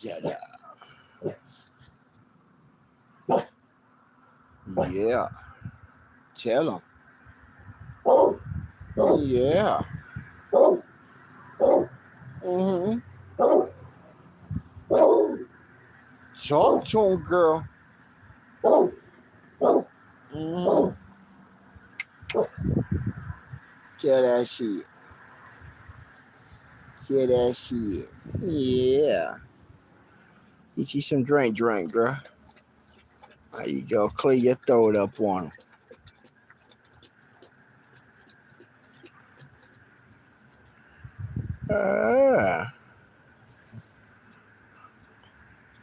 ThA. Yeah. Tell him. Yeah. Mm-hmm. Talk to him, girl. Mm-hmm. Tell that shit. Tell that shit. Yeah. Get you some drink, girl. There you go. Clear your throat up on him.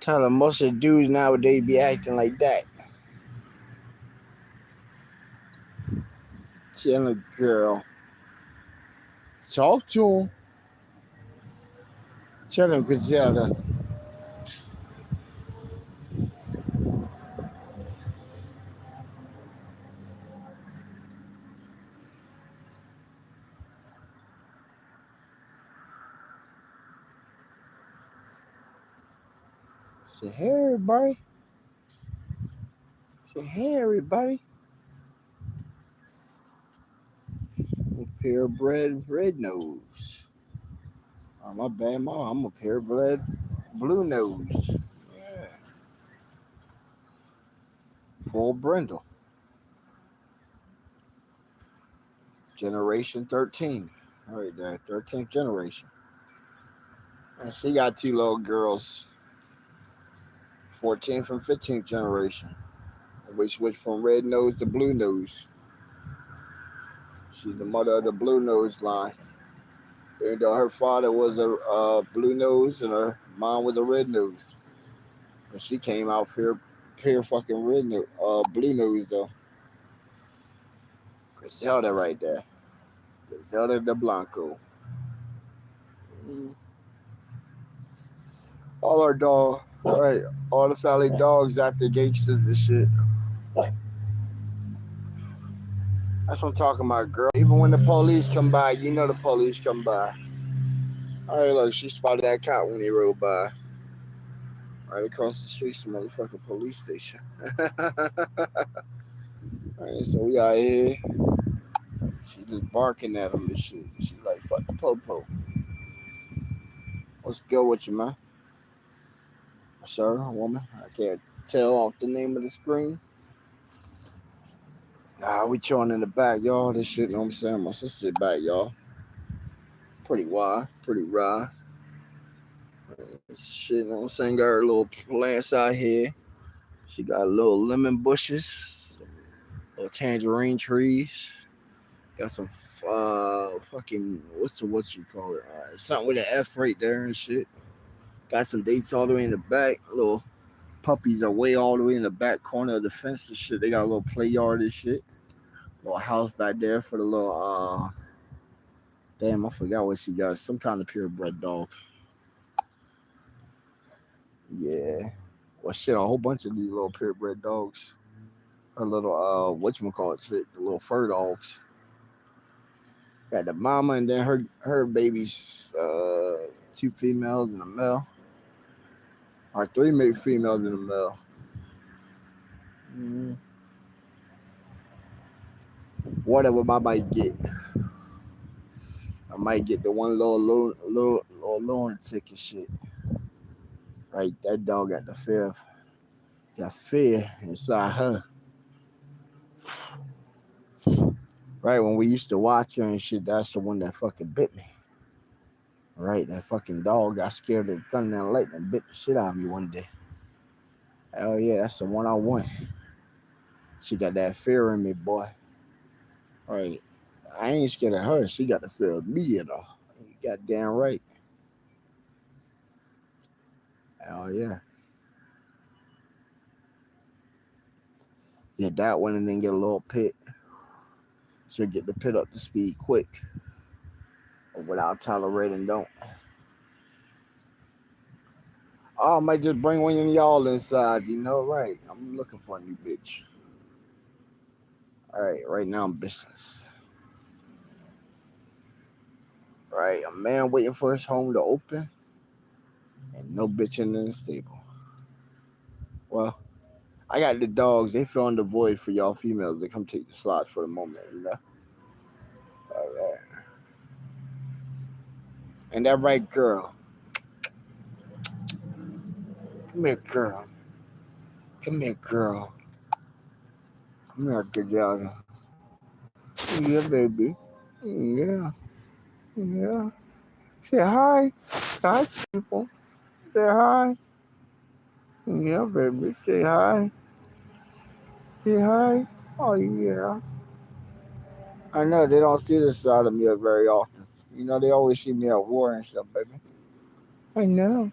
Tell him most of the dudes nowadays be acting like that. Tell him, girl. Talk to him. Tell him, Griselda. Say, hey, everybody. Say, hey, everybody. Purebred red nose. Oh, my bad, Mom. I'm a purebred blue nose. Yeah. Full brindle. Generation 13. All right, there. 13th generation. And she got two little girls. 14th and 15th generation. We switched from red nose to blue nose. She's the mother of the blue nose line. Even though her father was a blue nose and her mom was a red nose. But she came out pure fucking blue nose though. Griselda right there. Griselda de Blanco. All our dog, right? All the family dogs after gangsters and shit. That's what I'm talking about, girl. Even when the police come by, you know the police come by. All right, look, she spotted that cop when he rode by. Right across the street, some motherfucking police station. Alright, so we out here. She just barking at him and shit. She like, fuck the popo. What's good with you, man? Sir, woman? I can't tell off the name of the screen. Nah, we chilling in the back, y'all. This shit, you know what I'm saying? My sister's back, y'all. Pretty wide, pretty raw. Shit, you know what I'm saying? Got her little plants out here. She got little lemon bushes, little tangerine trees. Got some fucking what you call it? Something with an F right there and shit. Got some dates all the way in the back. Little puppies are way all the way in the back corner of the fence and shit. They got a little play yard and shit. Little house back there for the little damn, I forgot what she got. Some kind of purebred dog. Yeah. Well shit, a whole bunch of these little purebred dogs. Her little whatchamacallit shit, the little fur dogs. Got the mama and then her babies, two females and a male. Or three maybe females and a male. Mm. Whatever I might get. I might get the one little lunatic and shit. Right, that dog got fear inside her. Right, when we used to watch her and shit, that's the one that fucking bit me. Right, that fucking dog got scared of the thunder and lightning and bit the shit out of me one day. Hell yeah, that's the one I want. She got that fear in me, boy. Right. I ain't scared of her. She got the fear of me, you know. You goddamn right. Hell yeah. Get that one and then get a little pit. She'll get the pit up to speed quick. Or without tolerating, don't. Oh, I might just bring one of y'all inside, you know, right? I'm looking for a new bitch. Alright, right now I'm business. Right, a man waiting for his home to open. And no bitching in the stable. Well, I got the dogs. They filling the void for y'all females to come take the slots for the moment, you know? All right. And that right girl. Come here, girl. Come here, girl. Come here, good job. Yeah, baby. Yeah. Yeah. Say hi. Hi, people. Say hi. Yeah, baby. Say hi. Say hi. Oh, yeah. I know they don't see this side of me very often. You know, they always see me at war and stuff, baby. I know.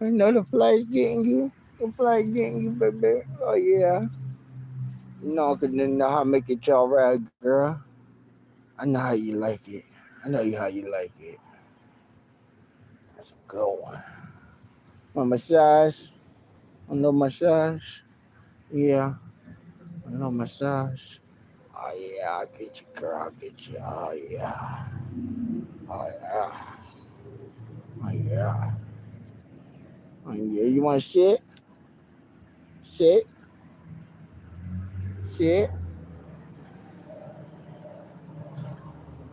I know the flag's getting you. The flag's getting you, baby. Oh, yeah. No, because then know how to make it y'all right, girl. I know how you like it. I know how you like it. That's a good one. My massage. I know massage. Yeah. I know massage. Oh, yeah. I get you, girl. I get you. Oh, yeah. Oh, yeah. Oh, yeah. Oh, yeah. You want to sit? Sit. Sit.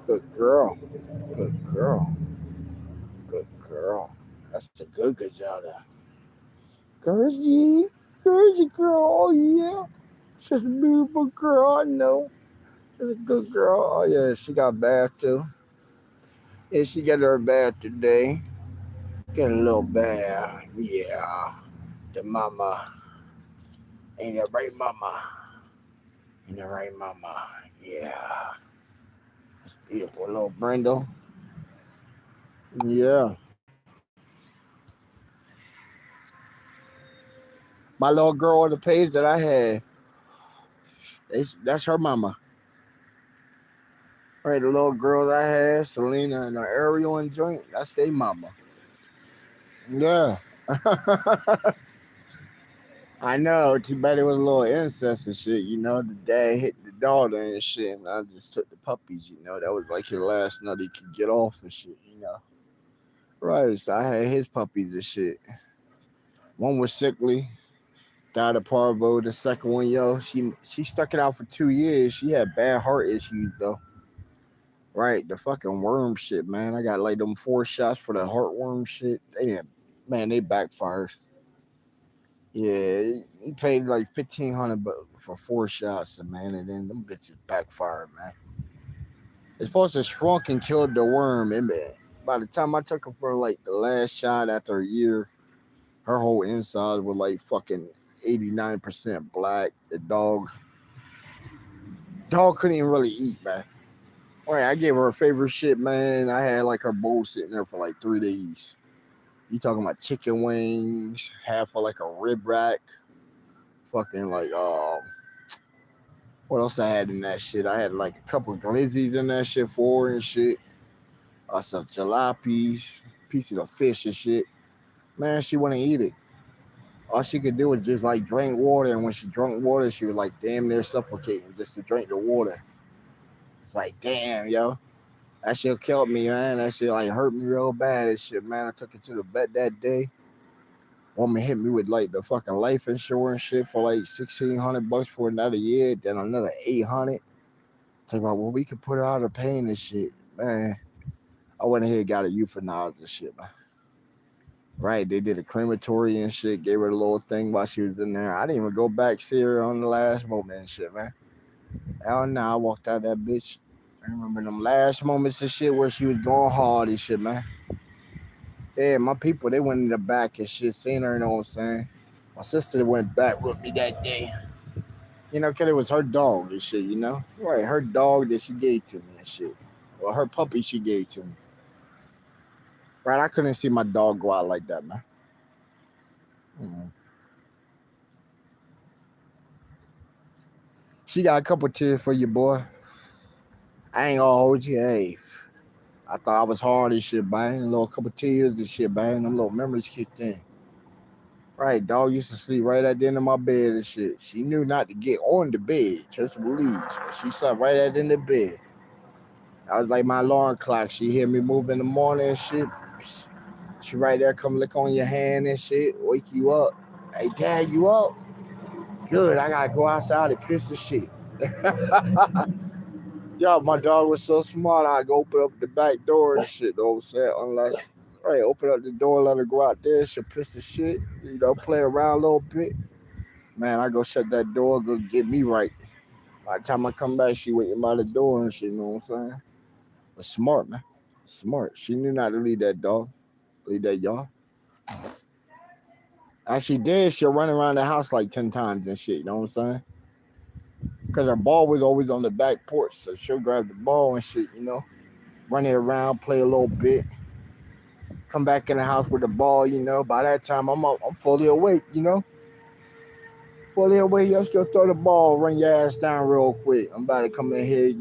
Good girl. Good girl. Good girl. That's a good Gazelle. Jersey. Jersey girl. Oh, yeah. She's a beautiful girl. I know. She's a good girl. Oh, yeah. She got a bath, too. Yeah, she got her bath today. Get a little bath. Yeah. The mama. Ain't that right, mama? Ain't that right, mama? Yeah. Beautiful little Brindle. Yeah. My little girl on the page that I had, that's her mama. Right, the little girls I had, Selena and Ariel and Joint, that's their mama. Yeah. I know, too bad it was a little incest and shit, you know. The dad hit the daughter and shit, and I just took the puppies, you know. That was like his last nut he could get off and shit, you know. Right, so I had his puppies and shit. One was sickly, died of parvo. The second one, yo, she stuck it out for 2 years. She had bad heart issues though. Right, the fucking worm shit, man. I got like them 4 shots for the heartworm shit. They didn't, man, they backfired. Yeah, he paid like 1,500 for 4 shots, man, and then them bitches backfired, man. It's supposed to shrunk and killed the worm, and man, by the time I took her for like the last shot after a year, her whole inside was like fucking 89% black. The dog couldn't even really eat, man. All right, I gave her her favorite shit, man. I had like her bowl sitting there for like 3 days. You talking about chicken wings, half of like a rib rack, fucking like what else I had in that shit? I had like a couple of glizzies in that shit for her and shit. Some jalapenos, pieces of fish and shit. Man, she wouldn't eat it. All she could do was just like drink water, and when she drank water, she was like damn near suffocating just to drink the water. It's like damn, yo. That shit killed me, man. That shit like hurt me real bad and shit, man. I took it to the vet that day. Woman hit me with like the fucking life insurance shit for like $1,600 for another year, then another 800. Talk about well, we could put her out of pain and shit, man. I went ahead and got it euthanized and shit, man. Right, they did a crematory and shit, gave her a little thing while she was in there. I didn't even go back see her on the last moment and shit, man. Hell nah, I walked out that bitch. I remember them last moments and shit where she was going hard and shit, man. Yeah, my people, they went in the back and shit, seen her, you know what I'm saying? My sister went back with me that day. You know, because it was her dog and shit, you know? Right, her dog that she gave to me and shit. Well, her puppy she gave to me. Right, I couldn't see my dog go out like that, man. Mm. She got a couple tears for you, boy. I ain't gonna hold you. Hey, I thought I was hard and shit, man. A little couple tears and shit, man. Them little memories kicked in. Right, dog used to sleep right at the end of my bed and shit. She knew not to get on the bed, just believe. But she slept right at the end of the bed. I was like my alarm clock. She hear me move in the morning and shit. She right there, come lick on your hand and shit, wake you up. Hey, Dad, you up? Good, I gotta go outside and piss and shit. Yo, my dog was so smart, I go open up the back door and shit, though, saying, unless, right, open up the door, let her go out there, she'll piss and shit, play around a little bit. Man, I go shut that door, go get me right. By the time I come back, she waiting by the door and shit, you know what I'm saying? But smart, man. Smart. She knew not to leave that dog. Leave that y'all. As she did, she'll run around the house like 10 times and shit, you know what I'm saying? Because her ball was always on the back porch, so she'll grab the ball and shit, run it around, play a little bit, come back in the house with the ball, By that time, I'm fully awake, Fully awake, y'all still throw the ball, run your ass down real quick. I'm about to come in here,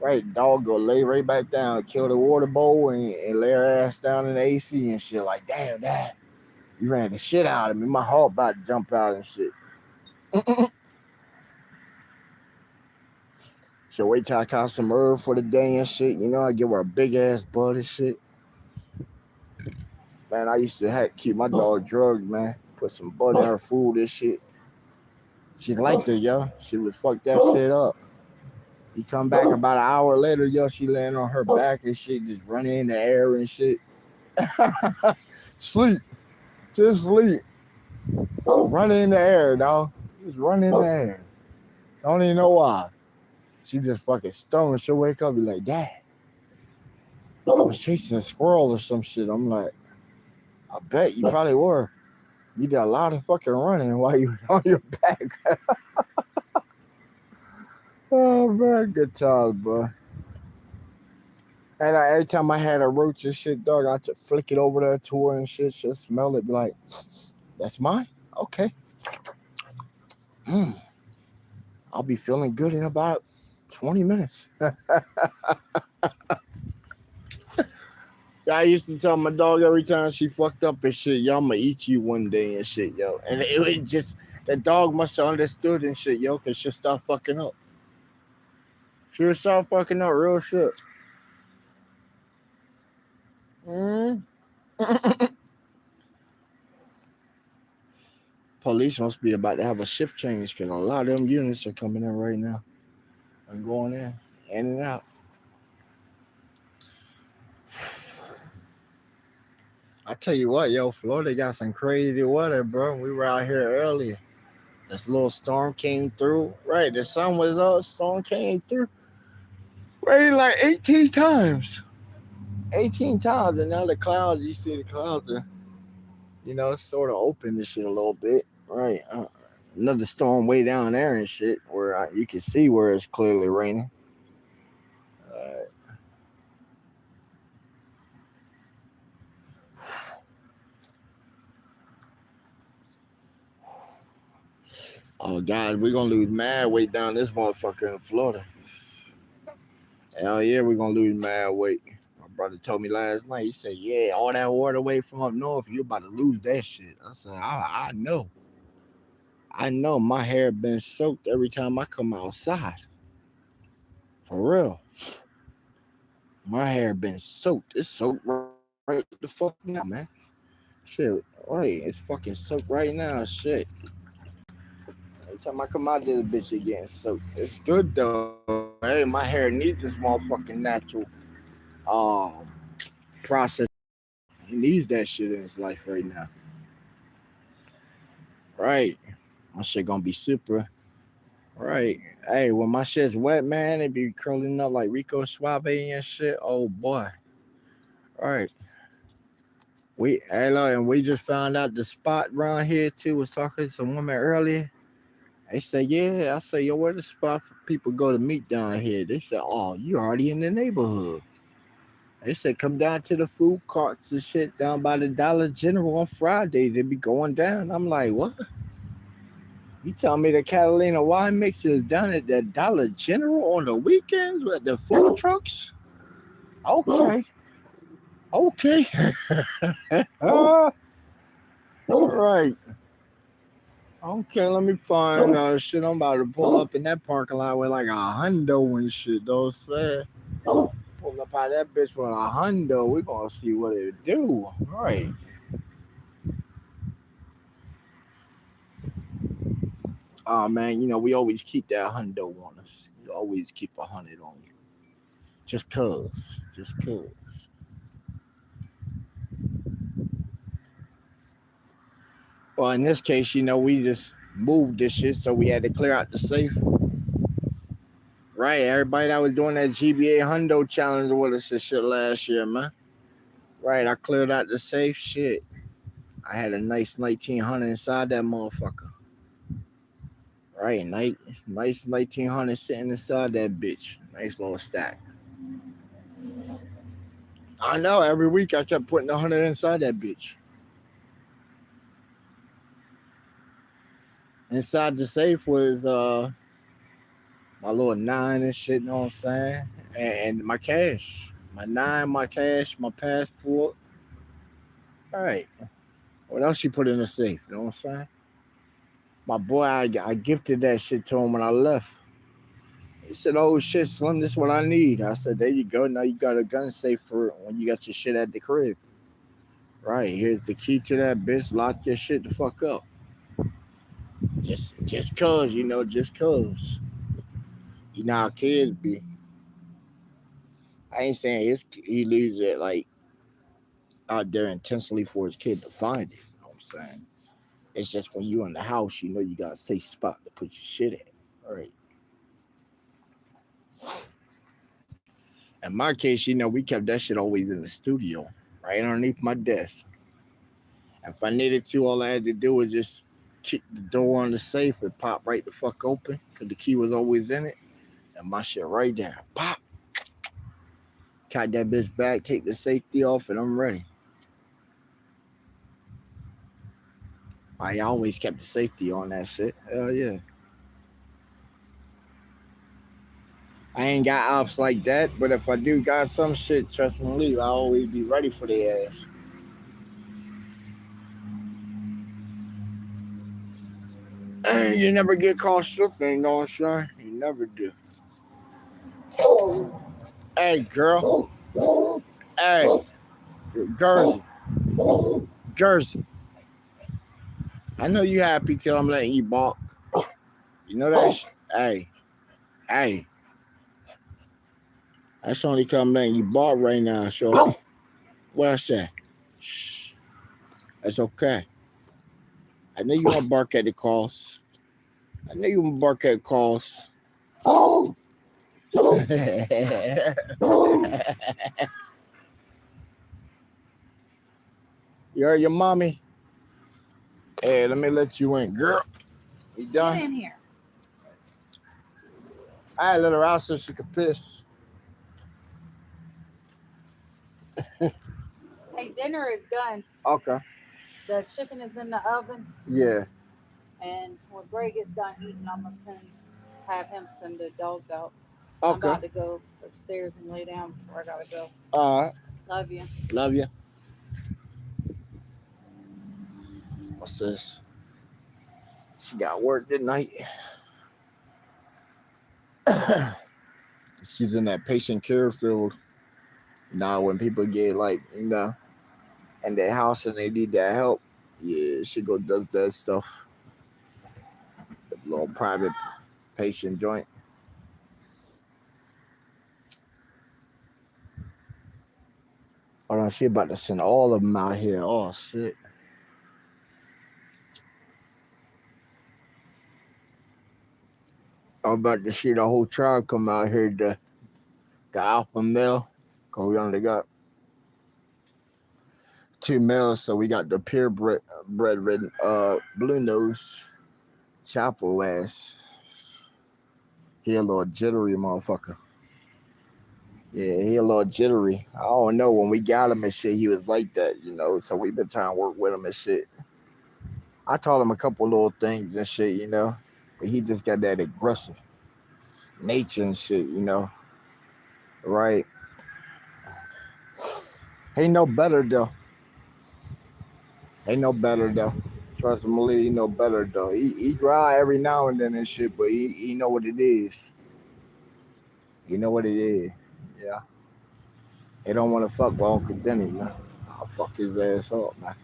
Right, dog go lay right back down, kill the water bowl, and lay her ass down in the AC and shit. Like, damn, Dad, you ran the shit out of me. My heart about to jump out and shit. So wait till I caught some herb for the day and shit. I give her a big ass butt and shit. Man, I used to keep my dog drugged, man. Put some butter in her food and shit. She liked it, yo. She would fuck that shit up. You come back about an hour later, yo, she laying on her back and shit, just running in the air and shit. Sleep. Just sleep. Running in the air, dog. Just running in the air. Don't even know why. She just fucking stoned. She'll wake up and be like, Dad, I was chasing a squirrel or some shit. I'm like, I bet you probably were. You did a lot of fucking running while you were on your back. Oh, man, good times, bro. And every time I had a roach and shit, dog, I just flick it over there to her and shit. She'll smell it, be like, that's mine? Okay. I'll be feeling good in about 20 minutes. I used to tell my dog every time she fucked up and shit, yo, I'm gonna eat you one day and shit, yo. And it just, the dog must have understood and shit, yo, because she'll stop fucking up. She'll stop fucking up, real shit. Police must be about to have a shift change because a lot of them units are coming in right now and going in and out. I tell you what, yo, Florida got some crazy weather, bro. We were out here earlier. This little storm came through. Right, the sun was up, storm came through. Rained like 18 times. 18 times, and now the clouds, you see the clouds are, sort of open this shit a little bit. Right. Another storm way down there and shit where you can see where it's clearly raining. Oh God, we're gonna lose mad weight down this motherfucker in Florida. Hell yeah, we're gonna lose mad weight. My brother told me last night. He said, "Yeah, all that water weight from up north, you about to lose that shit." I said, "I know. I know. My hair been soaked every time I come outside. For real. My hair been soaked. It's soaked right the fuck now, man. Shit, right? It's fucking soaked right now. Shit. Every time I come out there, the bitch is getting soaked. It's good though. Hey, my hair needs this motherfucking natural um process. He needs that shit in his life right now. Right. My shit gonna be super. Right. Hey, when my shit's wet, man, it be curling up like Rico Suave and shit. Oh boy. Right. And we just found out the spot around here too. Was talking to some woman earlier. They said, yeah. I said, yo, where the spot for people go to meet down here? They said, oh, you already in the neighborhood. They said, come down to the food carts and shit down by the Dollar General on Fridays. They be going down. I'm like, what? You tell me the Catalina wine mixer is down at the Dollar General on the weekends with the food trucks? Okay. Okay. All right. Okay, let me find shit. I'm about to pull up in that parking lot with like a hundo and shit, though. Say, pull pull up out that bitch with a hundo. We gonna see what it do. Right. Oh man, we always keep that hundo on us. You always keep 100 on you. Just cause. Just cause. Well, in this case, we just moved this shit, so we had to clear out the safe. Right, everybody that was doing that GBA Hundo challenge with us and shit last year, man. Right, I cleared out the safe shit. I had a nice 1900 inside that motherfucker. Right, nice 1900 sitting inside that bitch. Nice little stack. I know, every week I kept putting 100 inside that bitch. Inside the safe was my little 9 and shit, you know what I'm saying? And my cash. My 9, my cash, my passport. All right. What else you put in the safe? You know what I'm saying? My boy, I gifted that shit to him when I left. He said, "Oh shit, Slim, this is what I need." I said, "There you go. Now you got a gun safe for when you got your shit at the crib." Right, here's the key to that bitch. Lock your shit the fuck up. Just cause, just cause. You know how kids be. I ain't saying he leaves it like out there intentionally for his kid to find it. You know what I'm saying? It's just when you in the house, you got a safe spot to put your shit at. All right. In my case, we kept that shit always in the studio, right underneath my desk. If I needed to, all I had to do was just kick the door on the safe and pop right the fuck open, because the key was always in it. And my shit right there. Pop. Cut that bitch back, take the safety off, and I'm ready. I always kept the safety on that shit. Hell yeah. I ain't got ops like that, but if I do got some shit, trust me, leave. I always be ready for their ass. You never get caught slipping, you know what I'm saying? You never do. Hey, girl. Hey, Jersey. Jersey. I know you happy because I'm letting you bark. You know that? Hey. That's only because I'm letting you bark right now, so what I say? Shh. That's okay. I know you gonna bark at the calls. I know you gonna bark at calls. You heard your mommy? Hey, let me let you in, girl. You done? Get in here. I let her out so she could piss. Hey, dinner is done. Okay. The chicken is in the oven, Yeah. and when Gray gets done eating, I'm gonna have him send the dogs out. I'm Okay. about to go upstairs and lay down before I gotta go. All right. Love you. Love you. What's this? She got work tonight. She's in that patient care field. Now, when people get in their house and they need that help, yeah, she does that stuff. The little private patient joint. Oh no, she about to send all of them out here. Oh shit. I'm about to see the whole tribe come out here. The alpha male. Cause we only got 2 males, so we got the purebred red blue nose chapel ass. He a little jittery motherfucker. Yeah, he a little jittery. I don't know. When we got him and shit, he was like that, So we been trying to work with him and shit. I taught him a couple little things and shit, but he just got that aggressive nature and shit. Right? Ain't no better though. Ain't no better though. Trust him, Lee, he know better though. He growl every now and then and shit, but he know what it is. You know what it is. Yeah. He don't want to fuck with Uncle Denny, man. I'll fuck his ass up, man.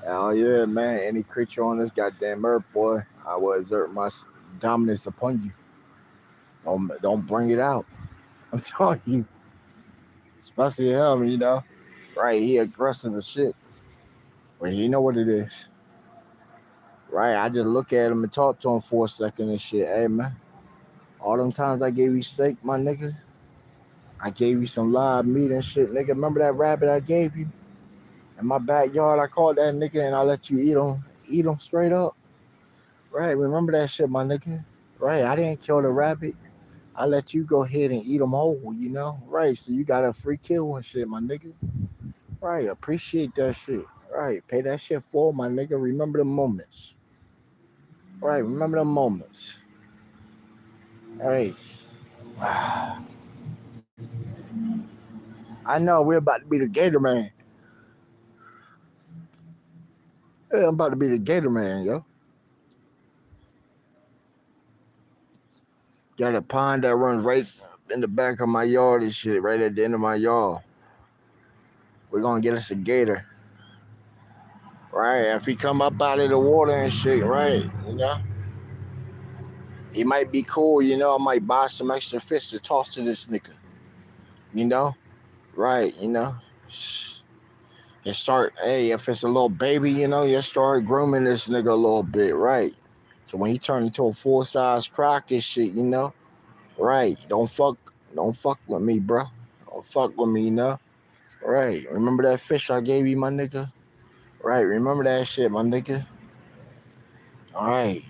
Oh yeah, man. Any creature on this goddamn earth, boy, I will exert my dominance upon you. Don't bring it out. I'm telling you, especially him. Right? He aggressive as shit, but he know what it is. Right? I just look at him and talk to him for a second and shit. Hey man, all them times I gave you steak, my nigga. I gave you some live meat and shit, nigga. Remember that rabbit I gave you in my backyard? I caught that nigga and I let you eat him straight up. Right? Remember that shit, my nigga. Right? I didn't kill the rabbit. I let you go ahead and eat them whole, Right? So you got a free kill and shit, my nigga. Right? Appreciate that shit. Right? Pay that shit forward, my nigga. Remember the moments. Right? Remember the moments. Right? I know we're about to be the Gator Man. Yeah, I'm about to be the Gator Man, yo. Got a pond that runs right in the back of my yard and shit, right at the end of my yard. We're gonna get us a gator. Right? If he come up out of the water and shit, right, he might be cool, I might buy some extra fish to toss to this nigga. You know? Right, You start, hey, if it's a little baby, you start grooming this nigga a little bit, right? So when he turn into a full size croc and shit, right? Don't fuck with me, bro. Don't fuck with me, Right. Remember that fish I gave you, my nigga? Right. Remember that shit, my nigga? All right.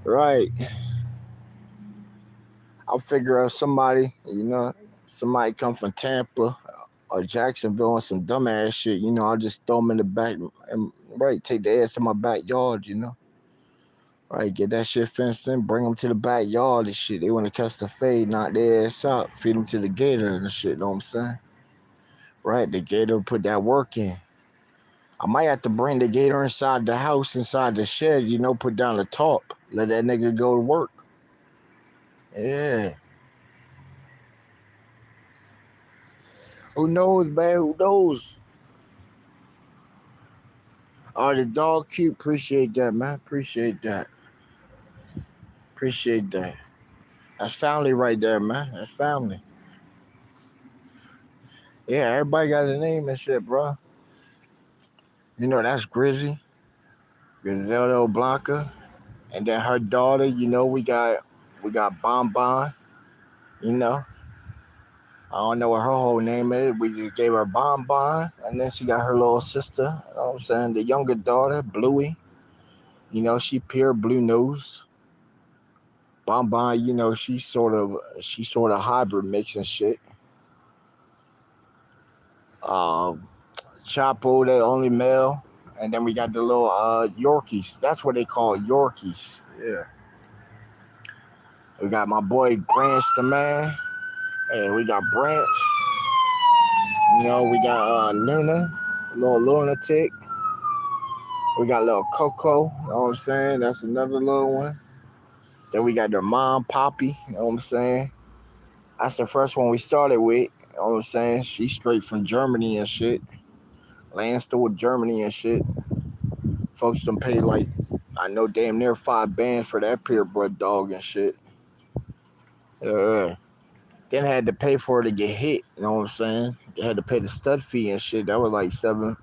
Right. I'll figure out somebody come from Tampa or Jacksonville on some dumbass shit, I'll just throw them in the back and right, take the ass to my backyard, Right, get that shit fenced in, bring them to the backyard and shit. They want to catch the fade, knock their ass out, feed them to the gator and shit, know what I'm saying? Right, the gator put that work in. I might have to bring the gator inside the house, inside the shed, put down the tarp, let that nigga go to work. Yeah. Who knows, man? Who knows? Oh, the dog cute. Appreciate that, man. Appreciate that. Appreciate that. That's family right there, man. That's family. Yeah, everybody got a name and shit, bro. That's Grizzy, Griselda Blanca, and then her daughter. We got Bon. You know, I don't know what her whole name is. We just gave her Bon, and then she got her little sister. You know what I'm saying? The younger daughter, Bluey. She pure blue nose. Bon, she sort of hybrid mix and shit. Um, Chapo, the only male, and then we got the little Yorkies. That's what they call Yorkies. Yeah. We got my boy Branch the man. Hey, we got Branch. We got Luna, little lunatic. We got little Coco. You know what I'm saying? That's another little one. Then we got their mom, Poppy. You know what I'm saying? That's the first one we started with. You know what I'm saying? She's straight from Germany and shit. Landstuhl, Germany and shit. Folks done paid like, I know damn near 5 bands for that purebred dog and shit. Then had to pay for it to get hit. You know what I'm saying? They had to pay the stud fee and shit. That was like seven.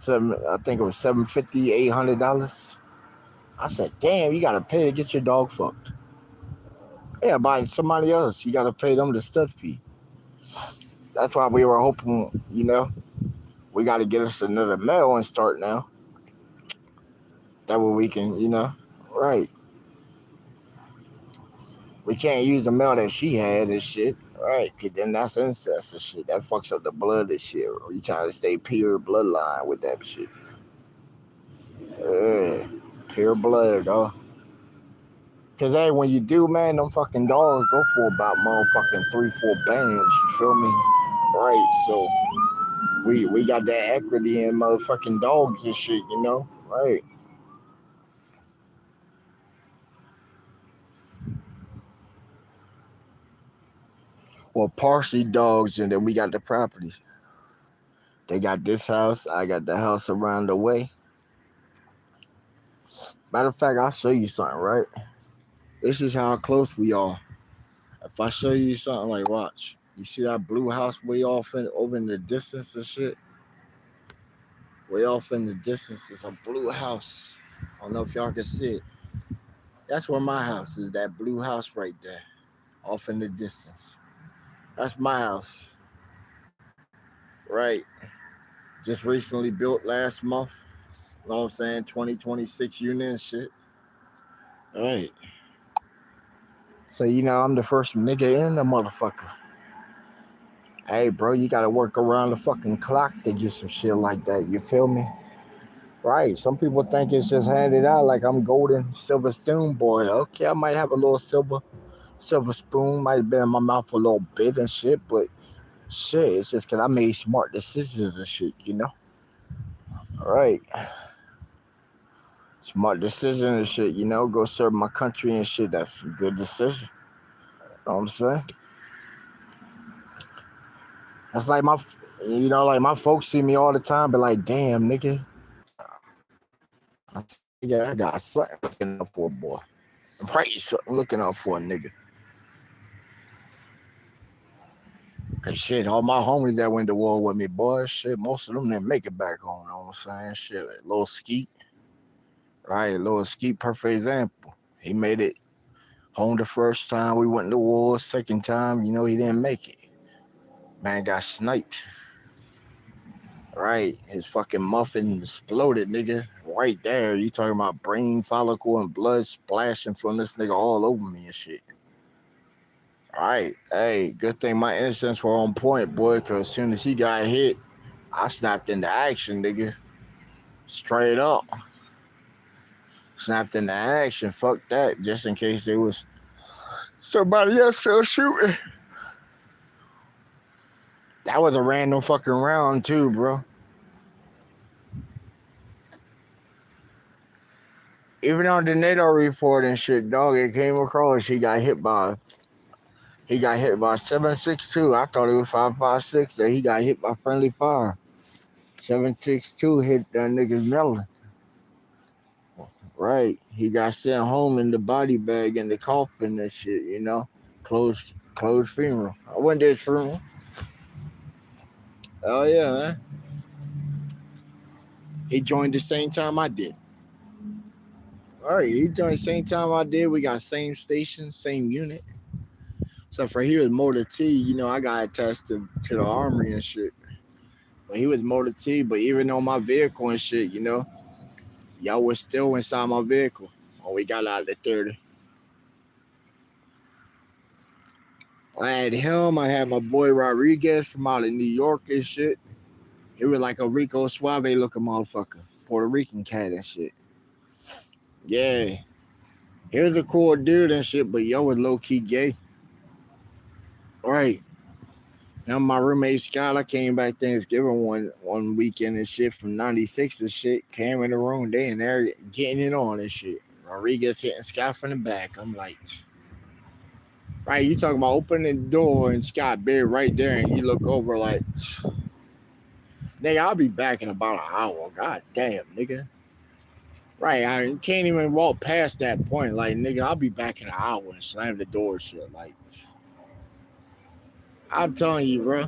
I think it was $750, $800. I said, damn, you gotta pay to get your dog fucked. Yeah, by somebody else, you gotta pay them the stud fee. That's why we were hoping, we gotta get us another male and start now. That way we can, right. We can't use the male that she had and shit, right? Cause then that's incest and shit. That fucks up the blood and shit. We trying to stay pure bloodline with that shit. Yeah, pure blood, dog. Cause hey, when you do, man, them fucking dogs go for about motherfucking 3-4 bands. You feel me? Right. So we got that equity in motherfucking dogs and shit. Right. Well, partially dogs, and then we got the property. They got this house. I got the house around the way. Matter of fact, I'll show you something, right? This is how close we are. If I show you something, like, watch. You see that blue house way off over in the distance and shit? Way off in the distance is a blue house. I don't know if y'all can see it. That's where my house is, that blue house right there, off in the distance. That's my house, right? Just recently built last month. You know what I'm saying? 2026 unit and shit. All right. So, I'm the first nigga in the motherfucker. Hey, bro, you gotta work around the fucking clock to get some shit like that. You feel me? Right. Some people think it's just handed out like I'm golden silver spoon boy. Okay, I might have a little silver spoon, might have been in my mouth a little bit and shit, but shit, it's just cause I made smart decisions and shit. All right. Smart decision and shit. Go serve my country and shit. That's a good decision. Know what I'm saying? That's like like my folks see me all the time, but like, damn, nigga. I said, nigga, I got something looking out for a boy. I'm right, something looking out for a nigga. Cause shit, all my homies that went to war with me, boy, shit, most of them didn't make it back home. Know what I'm saying? Shit, little Skeet, right? Little Skeet, perfect example. He made it home the first time we went to war. Second time, he didn't make it. Man got sniped. Right, his fucking muffin exploded, nigga. Right there. You talking about brain follicle and blood splashing from this nigga all over me and shit. Right. Hey, good thing my instincts were on point, boy, because as soon as he got hit, I snapped into action, nigga. Straight up. Snapped into action. Fuck that. Just in case there was somebody else still shooting. That was a random fucking round, too, bro. Even on the NATO report and shit, dog, it came across he got hit by 7.62. I thought it was 5.56 that he got hit by friendly fire. 7.62 hit that nigga's melon. Right. He got sent home in the body bag in the coffin and shit. Closed funeral. I went to his funeral. Oh yeah, man. He joined the same time I did. All right, he joined the same time I did. We got same station, same unit. So for he was Motor T, I got attached to the armory and shit. But he was Motor T, but even on my vehicle and shit, y'all was still inside my vehicle when we got out of the 30. I had him, I had my boy Rodriguez from out of New York and shit. He was like a Rico Suave looking motherfucker. Puerto Rican cat and shit. Yeah. He was a cool dude and shit, but yo was low key gay. Right. Now my roommate Scott, I came back Thanksgiving one weekend and shit from '96 and shit. Came in the room, they and there getting it on and shit. Rodriguez hitting Scott from the back. I'm like, right, you talking about opening the door and Scott bed right there, and you look over like, nigga, I'll be back in about an hour. God damn, nigga. Right, I can't even walk past that point. Like, nigga, I'll be back in an hour and slam the door shit. Like, I'm telling you, bro.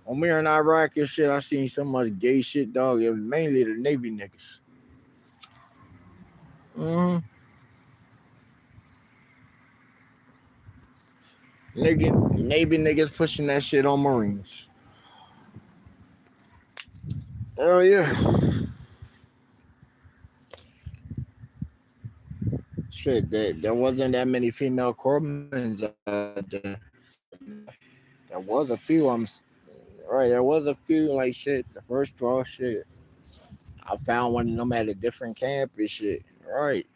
When we were in Iraq and shit, I seen so much gay shit, dog. It was mainly the Navy niggas. Mm-hmm. Navy niggas pushing that shit on Marines. Oh yeah. Shit, there wasn't that many female corpsmen out there. There was a few. Right. There was a few like shit. The first draw shit. I found one of them at a different camp and shit. Right.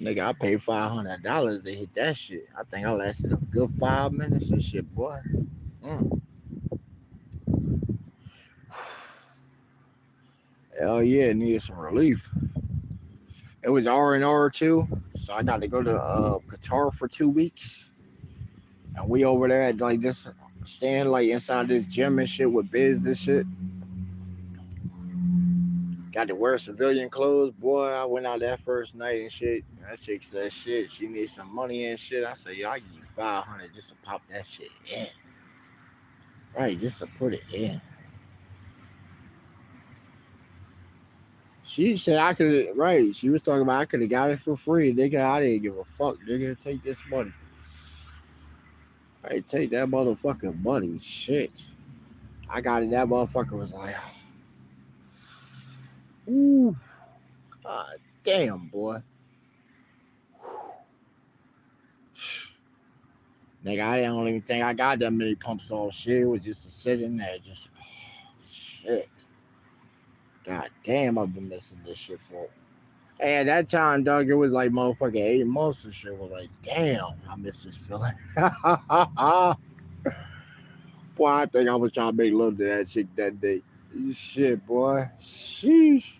Nigga, I paid $500 to hit that shit. I think I lasted a good 5 minutes and shit, boy. Mm. Hell yeah, it needed some relief. It was R and R too, so I got to go to Qatar for 2 weeks. And we over there at like this stand like inside this gym and shit with bids and shit. Got to wear civilian clothes. Boy, I went out that first night and shit. That chick said shit. She needs some money and shit. I said, yo, I give you 500 just to pop that shit in. Right, just to put it in. She said I could right. She was talking about I could have got it for free. Nigga, I didn't give a fuck. Nigga, take this money. Hey, take that motherfucking money. Shit. I got it. That motherfucker was like, ooh, god damn, boy. Nigga, I don't even think I got that many pumps off shit. It was just to sit in there, just shit. God damn, I've been missing this shit for. Hey, at that time, dog, it was like motherfucking 8 months and shit. Was like, damn, I miss this feeling. Boy, I think I was trying to make love to that chick that day. Shit, boy. Sheesh.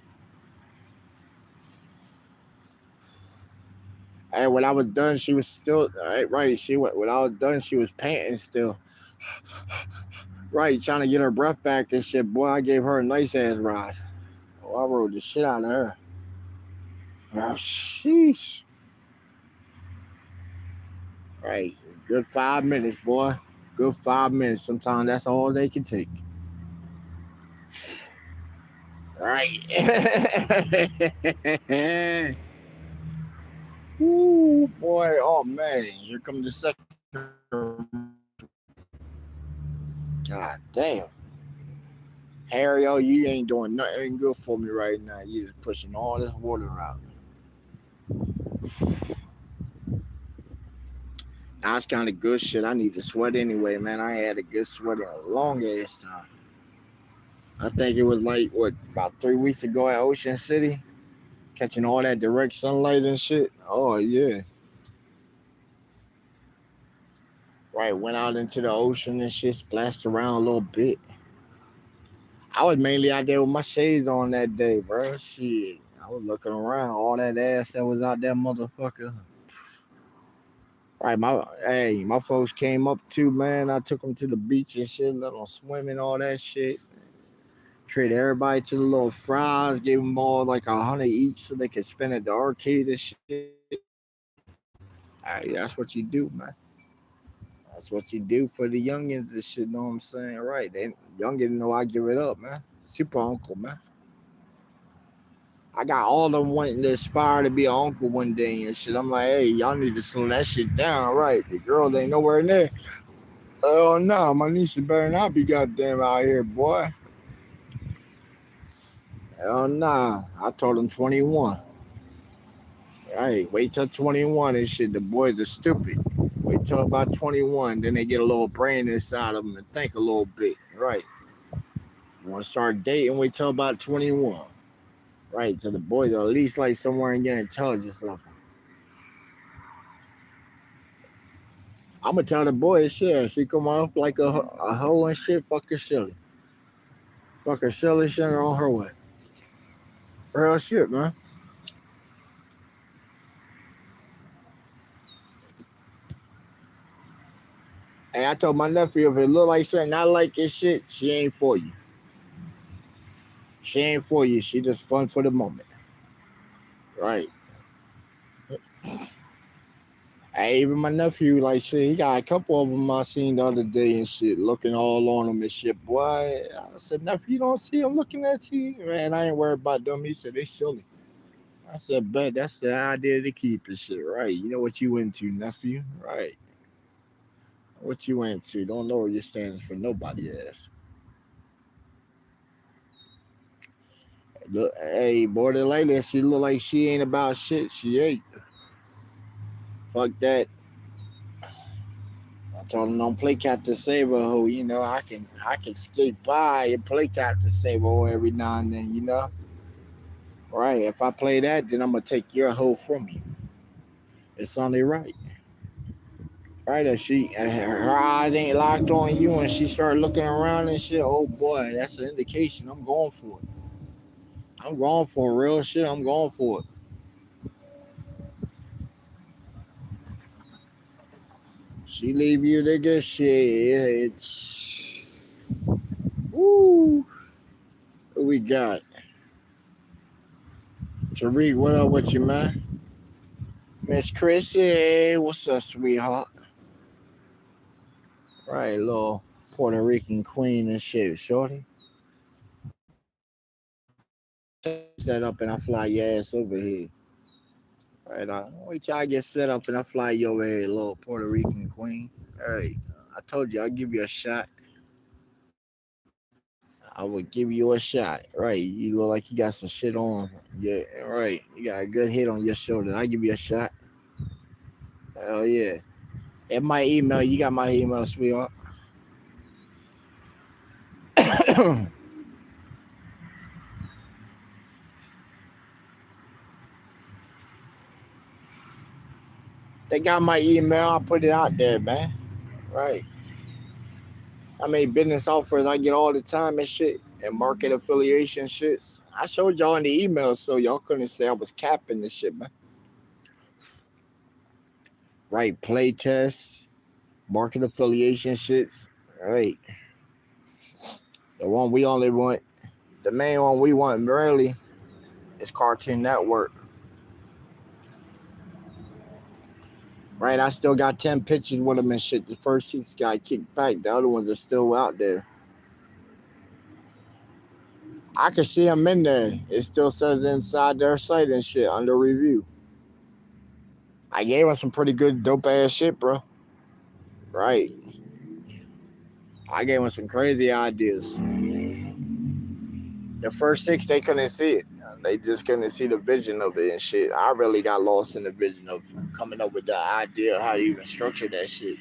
And when I was done, she was still right. When I was done, she was panting still. Right, trying to get her breath back and shit. Boy, I gave her a nice ass ride. Oh, I rode the shit out of her. Oh, sheesh. Right, good 5 minutes, boy. Good 5 minutes. Sometimes that's all they can take. Right. Ooh, boy. Oh man, here comes the second. God damn. Harry, oh, you ain't doing nothing good for me right now. You just pushing all this water out. Now it's kind of good shit. I need to sweat anyway, man. I ain't had a good sweat in a long ass time. I think it was like what about 3 weeks ago at Ocean City, catching all that direct sunlight and shit. Oh yeah, right. Went out into the ocean and shit, splashed around a little bit. I was mainly out there with my shades on that day, bro. Shit, I was looking around, all that ass that was out there, motherfucker. Right, my folks came up too, man. I took them to the beach and shit, let them swim and all that shit. Treated everybody to the little fries, gave them all like 100 each so they could spend at the arcade and shit. Hey, that's what you do, man. That's what you do for the youngins and shit. Know what I'm saying? Right? They youngins know I give it up, man. Super uncle, man. I got all of them wanting to aspire to be an uncle one day and shit. I'm like, hey, y'all need to slow that shit down, right? The girl ain't nowhere near. Oh no, my niece better not be goddamn out here, boy. Hell nah. I told him 21. Hey, wait till 21 and shit. The boys are stupid. Wait till about 21, then they get a little brain inside of them and think a little bit. Right. You want to start dating, wait till about 21. Right. So the boys are at least like somewhere in your intelligence level. I'm going to tell the boys, shit, she come off like a hoe and shit, fuck her silly. Fuck her silly, send her on her way. Real shit, man. Hey, I told my nephew if it look like something I like this shit, she ain't for you. She ain't for you. She just fun for the moment. Right. Hey, even my nephew, like shit, he got a couple of them I seen the other day and shit, looking all on him and shit. Boy, I said, nephew, you don't see him looking at you? Man, I ain't worried about them. He said, they silly. I said, bet that's the idea to keep and shit, right? You know what you into, nephew? Right. What you into? Don't lower your standards for nobody else. Look, hey, boy, the lady, she look like she ain't about shit. She ain't. Fuck that. I told him don't play Captain Saber who, I can skate by and play Captain Saber every now and then, Right. If I play that, then I'm gonna take your hoe from you. It's only right. Right, if her eyes ain't locked on you and she start looking around and shit, oh boy, that's an indication. I'm going for it. I'm going for real shit. I'm going for it. She leave you, nigga. Shit. It's. Woo. What we got? Tariq, what up with you, man? Miss Chrissy, what's up, sweetheart? Right, little Puerto Rican queen and shit, shorty. Set up and I fly your ass over here. Right, wait till I get set up and I fly you over here, little Puerto Rican queen. All right, I told you I'll give you a shot. I would give you a shot. Right, you look like you got some shit on. Yeah, right. You got a good hit on your shoulder. I give you a shot. Hell yeah. And my email, you got my email, sweetheart. They got my email. I put it out there, man. Right. I mean, business offers I get all the time and shit, and market affiliation shits. I showed y'all in the email, so y'all couldn't say I was capping this shit, man. Right. Play tests, market affiliation shits. Right. The one we only want, the main one we want really is Cartoon Network. Right. I still got 10 pictures with them and shit. The first six got kicked back. The other ones are still out there. I can see them in there. It still says inside their site and shit under review. I gave them some pretty good dope ass shit, bro. Right. I gave them some crazy ideas. The first six they couldn't see it. They just couldn't see the vision of it and shit. I really got lost in the vision of coming up with the idea of how to even structure that shit.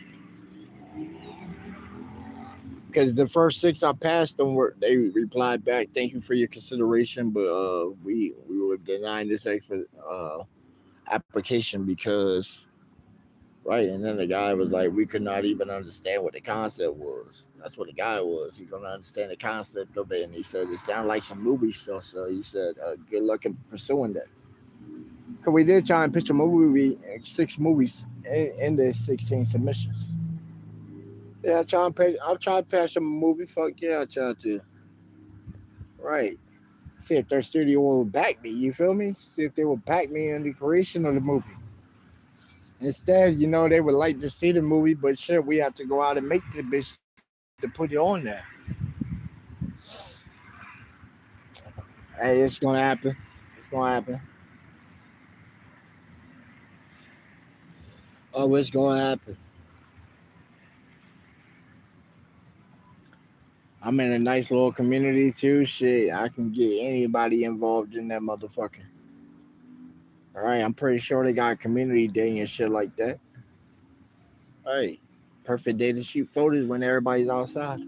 Because the first six I passed them were they replied back, "Thank you for your consideration, but we were denying this application because." Right, and then the guy was like, "We could not even understand what the concept was." That's what the guy was. He couldn't understand the concept of it, and he said it sounded like some movie stuff. So he said, "Good luck in pursuing that." Cause we did try and pitch a movie, six movies in the 16 submissions. Yeah, I'll try to patch them a movie. Fuck yeah, I try to. Right. See if their studio will back me. You feel me? See if they will back me in the creation of the movie. Instead, they would like to see the movie, but shit, we have to go out and make the bitch to put it on there. Hey, it's gonna happen. It's gonna happen. Oh, it's gonna happen. I'm in a nice little community too. Shit, I can get anybody involved in that motherfucker. All right, I'm pretty sure they got community day and shit like that. All right, perfect day to shoot photos when everybody's outside.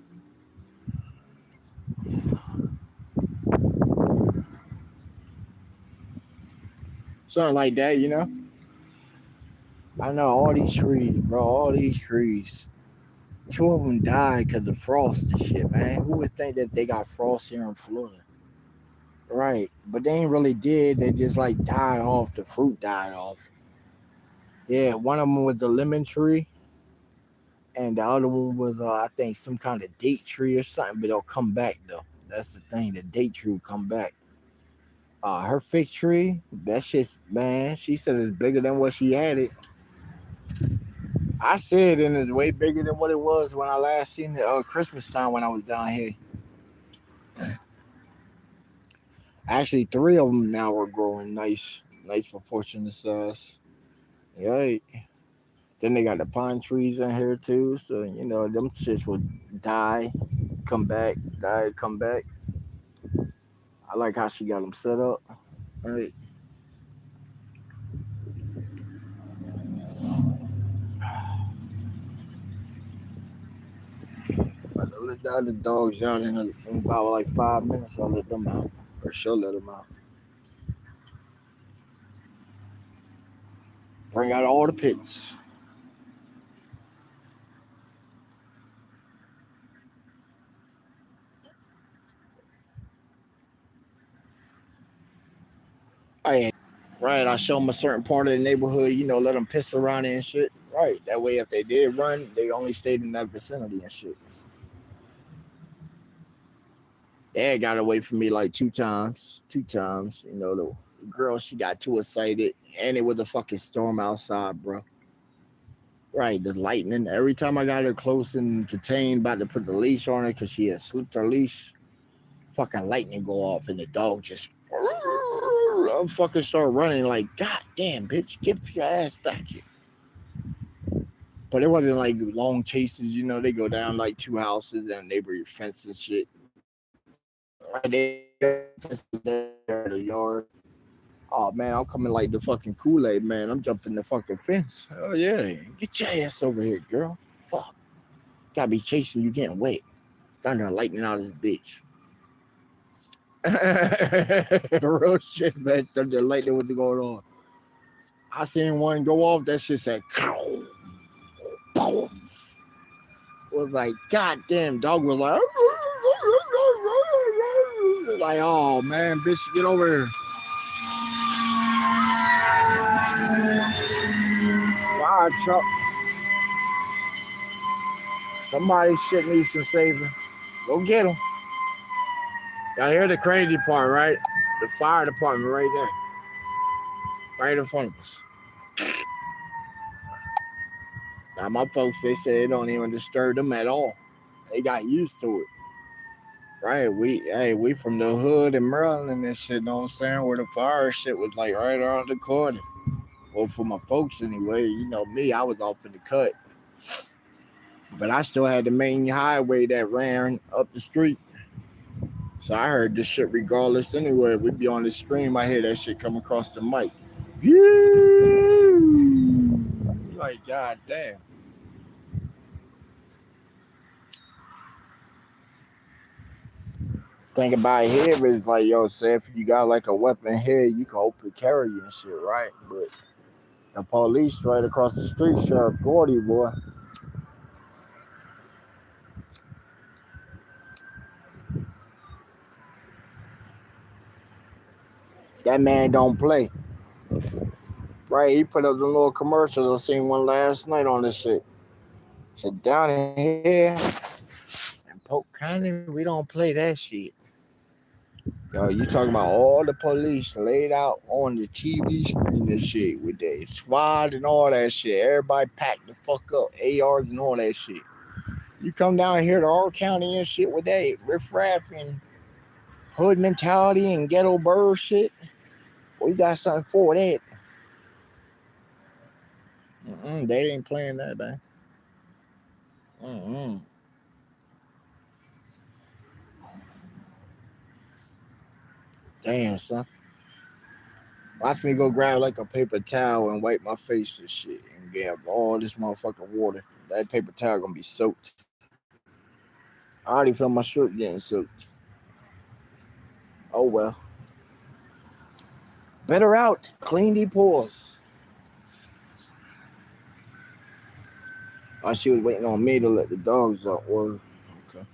Something like that. I know all these trees, bro. All these trees. Two of them died because of frost and shit, man. Who would think that they got frost here in Florida? Right, but they ain't really did. They just like died off. The fruit died off. Yeah, one of them was the lemon tree, and the other one was I think some kind of date tree or something. But they'll come back though. That's the thing. The date tree will come back. Her fig tree, that shit's man. She said it's bigger than what she had it. I said, and it's way bigger than what it was when I last seen it Christmas time when I was down here. Actually, three of them now are growing nice proportion of size. Yeah. Then they got the pine trees in here too, so them shits will die, come back, die, come back. I like how she got them set up. Right. But I let the other dogs out in about like 5 minutes. I'll let them out, or she'll let them out. Bring out all the pits. Oh yeah, right. I show them a certain part of the neighborhood. Let them piss around it and shit. Right. That way, if they did run, they only stayed in that vicinity and shit. Dad got away from me like two times. Two times. You know, the girl, she got too excited. And it was a fucking storm outside, bro. Right. The lightning. Every time I got her close and contained, about to put the leash on her because she had slipped her leash, fucking lightning go off and the dog just I fucking start running like, God damn, bitch, get your ass back here. But it wasn't like long chases, you know. They go down like two houses and neighborhood fence and shit. Right there, the yard. Oh man, I'm coming like the fucking Kool-Aid man. I'm jumping the fucking fence. Oh yeah, get your ass over here, girl. Fuck, gotta be chasing you getting wet. Thunder and lightning out of this bitch. Real shit, man. Thunder and lightning, what's going on? I seen one go off. That shit said, was like, God damn, dog was like, oh man, bitch, get over here. Fire truck. Somebody shit needs some saving. Go get him. Y'all hear the crazy part, right? The fire department right there. Right in front of us. Now my folks, they say it don't even disturb them at all. They got used to it. Right, we from the hood in Maryland and shit, know what I'm saying? Where the fire shit was like right around the corner. Well, for my folks anyway, you know me, I was off in the cut. But I still had the main highway that ran up the street. So I heard this shit regardless anyway. We'd be on the stream, I hear that shit come across the mic. Yeah. Like, God damn. Thing about it here is like, yo, say if you got like a weapon here, you can open carry and shit, right? But the police right across the street, Sheriff Gordy, boy. That man don't play. Right, he put up the little commercials. I seen one last night on this shit. So down here in Polk County, we don't play that shit. Yo, you talking about all the police laid out on the TV screen and shit with their SWAT and all that shit. Everybody packed the fuck up, ARs and all that shit. You come down here to our county and shit with that riffraff and hood mentality and ghetto bird shit. We got something for that. They ain't playing that, man. Mm-mm. Damn, son. Watch me go grab like a paper towel and wipe my face and shit and get all this motherfucking water. That paper towel gonna be soaked. I already feel my shirt getting soaked. Oh well. Better out. Clean the pores. Oh, she was waiting on me to let the dogs out. Or okay.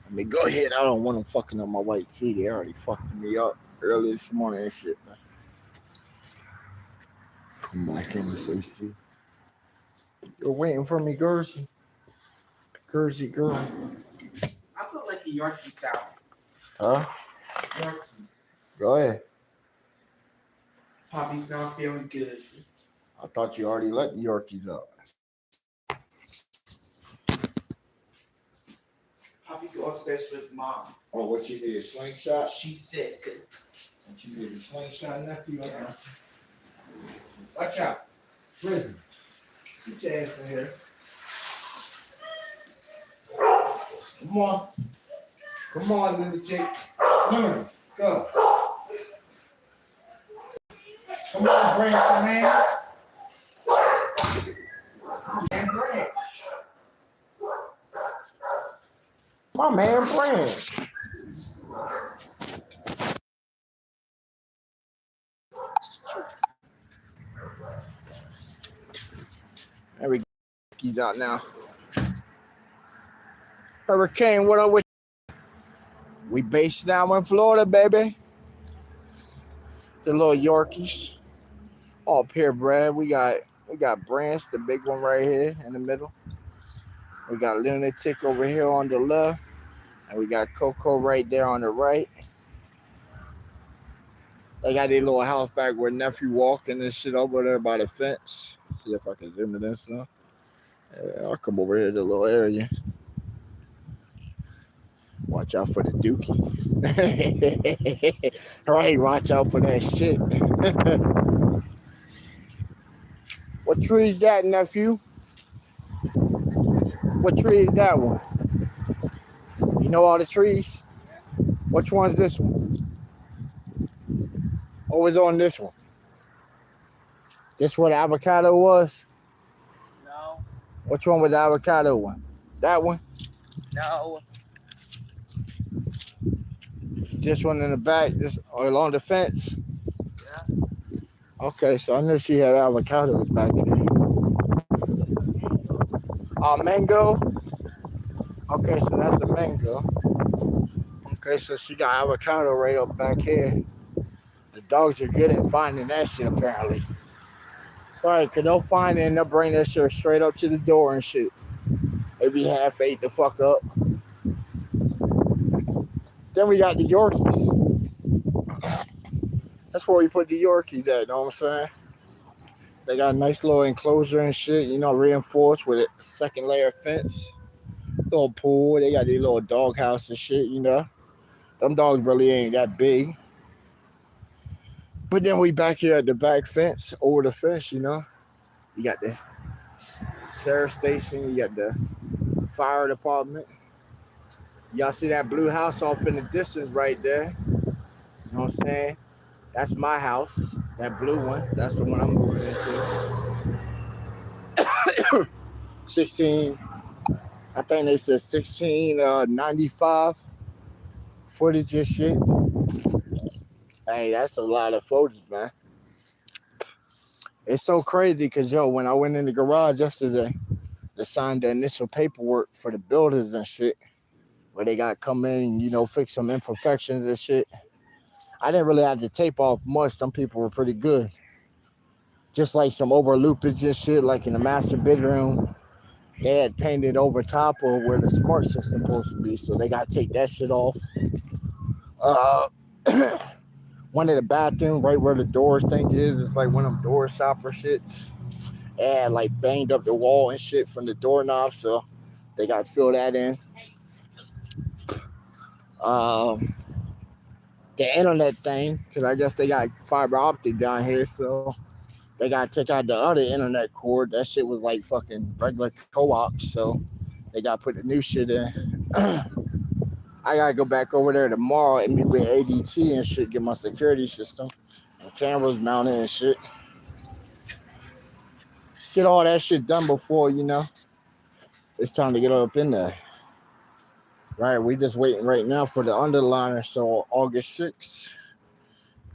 I mean, go ahead. I don't want them fucking up my white tea. They already fucking me up early this morning and shit, man. Come back in this AC. You're waiting for me, Gursy. Gursy girl. I put like a Yorkie sound. Huh? Yorkies. Go ahead. Poppy's not feeling good. I thought you already let the Yorkies out. Poppy go upstairs with mom. Oh, what you did? Slingshot? She's sick. What you did? A slingshot nephew? Watch out. Prison. Get your ass in here. Come on. Come on, little chick. Learn. Go. Come on, Branch, man. Man, Branch. My man, Branch. There we go. He's out now. Hurricane, what up with you? We based down in Florida, baby. The little Yorkies. All purebred. We got We got Branch, the big one right here in the middle. We got Lunatic over here on the left. And we got Coco right there on the right. They got their little house back where nephew walking and shit over there by the fence. Let's see if I can zoom it in some. Yeah, I'll come over here to the little area. Watch out for the dookie. Right, watch out for that shit. What tree is that, nephew? What tree is that one? You know all the trees? Which one's this one? What was on this one? This where the avocado was? No, Which one was the avocado one? That one? no. This one in the back? This or along the fence? Yeah. Okay, so I knew she had avocados back there. Mango? Okay, so that's the mango. Okay, so she got avocado right up back here. The dogs are good at finding that shit, apparently. Sorry, cause they'll find it and they'll bring that shit straight up to the door and shit. They be half ate the fuck up. Then we got the Yorkies. That's where we put the Yorkies at, know what I'm saying? They got a nice little enclosure and shit, reinforced with a second layer fence. Little pool, they got their little dog house and shit, Them dogs really ain't that big. But then we back here at the back fence over the fence, You got the sheriff station, you got the fire department. Y'all see that blue house off in the distance right there? You know what I'm saying? That's my house. That blue one. That's the one I'm moving into. 16. I think they said 1695 footage and shit. Hey, that's a lot of footage, man. It's so crazy because, when I went in the garage yesterday to sign the initial paperwork for the builders and shit, where they got to come in and, fix some imperfections and shit, I didn't really have to tape off much. Some people were pretty good. Just like some overloopage and shit, like in the master bedroom, they had painted over top of where the smart system supposed to be, so they got to take that shit off. Uh, one of the bathrooms, right where the doors thing is, it's like one of them door shopper shits. And like banged up the wall and shit from the doorknob, so they got to fill that in. The internet thing, because I guess they got fiber optic down here, so they got to take out the other internet cord. That shit was like fucking regular coax, so they got to put the new shit in. I got to go back over there tomorrow and meet with ADT and shit, get my security system and cameras mounted and shit. Get all that shit done before, it's time to get up in there. Right, we just waiting right now for the underliner, so August 6th,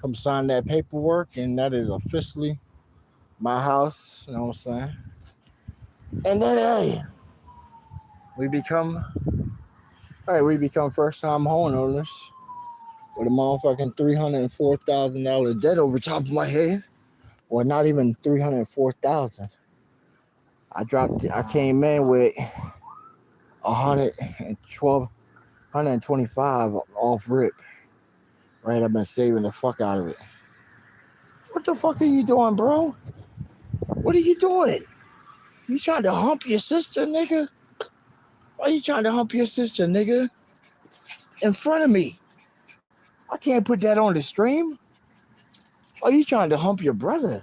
come sign that paperwork, and that is officially my house, you know what I'm saying? And then, hey, we become first-time homeowners with a motherfucking $304,000 debt over top of my head. Well, not even $304,000. I came in with 125 off rip. Right, I've been saving the fuck out of it. What the fuck are you doing, bro? What are you doing? You trying to hump your sister, nigga? Why you trying to hump your sister, nigga? In front of me. I can't put that on the stream. Are you trying to hump your brother?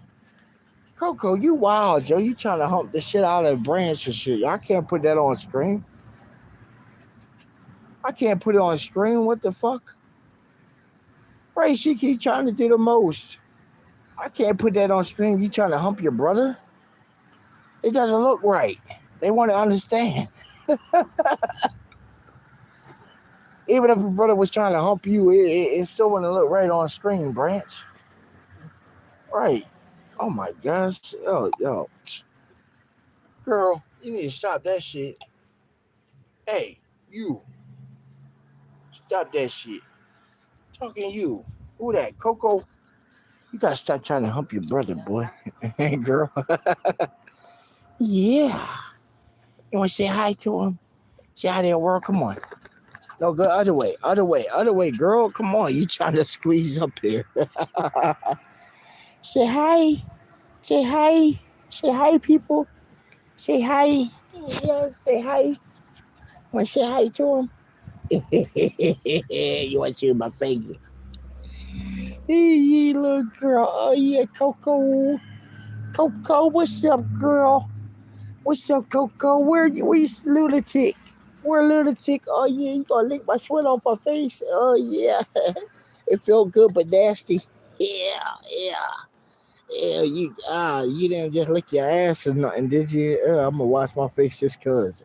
Coco, you wild, Joe. You trying to hump the shit out of Branch and shit. I can't put that on stream. I can't put it on stream. What the fuck? Right, she keep trying to do the most. I can't put that on stream. You trying to hump your brother? It doesn't look right. They want to understand. Even if a brother was trying to hump you, it still wouldn't look right on screen, Branch. Right. Oh my gosh. Yo. Girl, you need to stop that shit. Hey, you. Stop that shit. Talking to you. Who that? Coco? You gotta stop trying to hump your brother, boy. Hey, girl. Yeah. You wanna say hi to him? Say hi there, world. Come on. No, go other way, other way, other way, girl. Come on. You trying to squeeze up here. Say hi. Say hi. Say hi, people. Say hi. Yeah, say hi. Want to say hi to him? You want to see my finger? Hey, little girl. Oh, yeah, Coco. Coco, what's up, girl? What's up, Coco? Where you lunatic? Where lunatic? Oh, yeah, you gonna lick my sweat off my face? Oh, yeah. It felt good but nasty. Yeah, yeah. Yeah, you didn't just lick your ass or nothing, did you? I'm gonna wash my face just cause.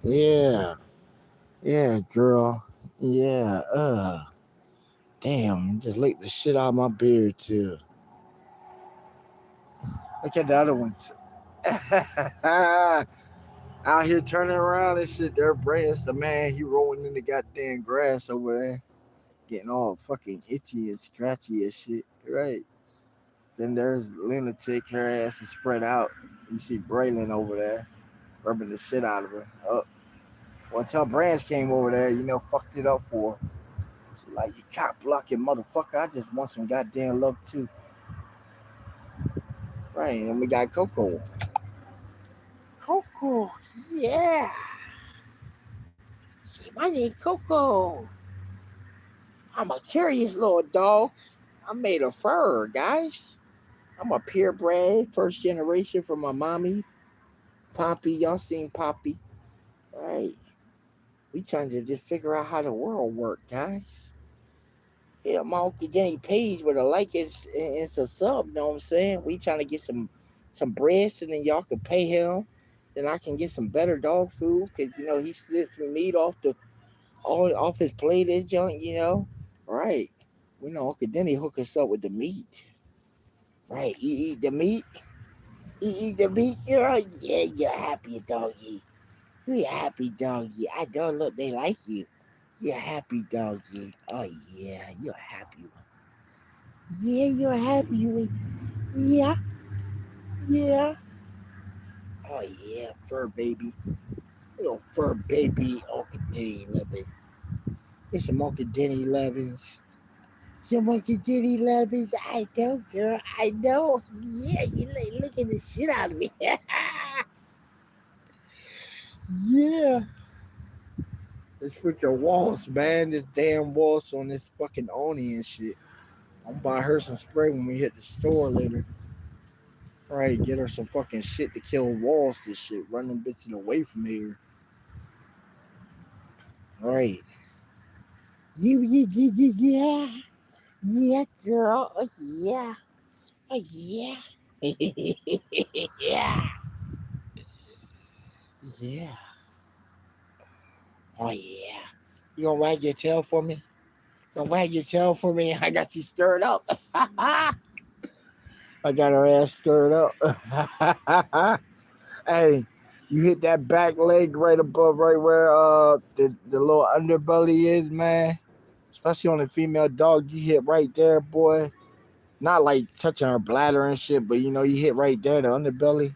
Yeah, yeah, girl. Yeah, damn, just licked the shit out of my beard too. Look at the other ones. Out here turning around and shit. Their brains, the man, he rolling in the goddamn grass over there, getting all fucking itchy and scratchy and shit. Right. Then there's lunatic, her ass is spread out. You see Braylon over there, rubbing the shit out of her. Once her branch came over there, fucked it up for her. She like, you cock blocking motherfucker. I just want some goddamn love too. Right, and we got Coco. Coco, yeah. Say, my name Coco. I'm a curious little dog. I'm made of fur, guys. I'm a purebred, first generation from my mommy. Poppy, y'all seen Poppy, right? We trying to just figure out how the world work, guys. Yeah, my Uncle Denny Page with a like and some sub, know what I'm saying? We trying to get some breads and then y'all can pay him. Then I can get some better dog food because he slips me meat all off his plate and junk. Right. We know Uncle Denny hook us up with the meat. Right. You eat the meat? You eat the meat, girl? Yeah, you're happy doggy. You're a happy doggy. I don't look they like you. You're a happy doggy. Oh yeah, you're a happy one. Yeah, you're a happy one. Yeah, yeah. Oh yeah, fur baby. Little fur baby Uncle Denny loving. It's some Uncle Denny lovings. Some Uncle Denny lovings. I know, girl. I know. Yeah, you licking the shit out of me. Yeah. This freaking waltz, man. This damn waltz on this fucking Oni and shit. I'm gonna buy her some spray when we hit the store later. All right, get her some fucking shit to kill walls and shit. Run them bitches away from here. All right. Yeah. Yeah, girl. Oh, yeah. Oh, yeah. Yeah. Yeah. Oh, yeah. You gonna wag your tail for me? Gonna wag your tail for me? I got you stirred up. I got her ass stirred up. Hey, you hit that back leg right above, right where the little underbelly is, man. Especially on a female dog, you hit right there, boy. Not like touching her bladder and shit, but you hit right there, the underbelly.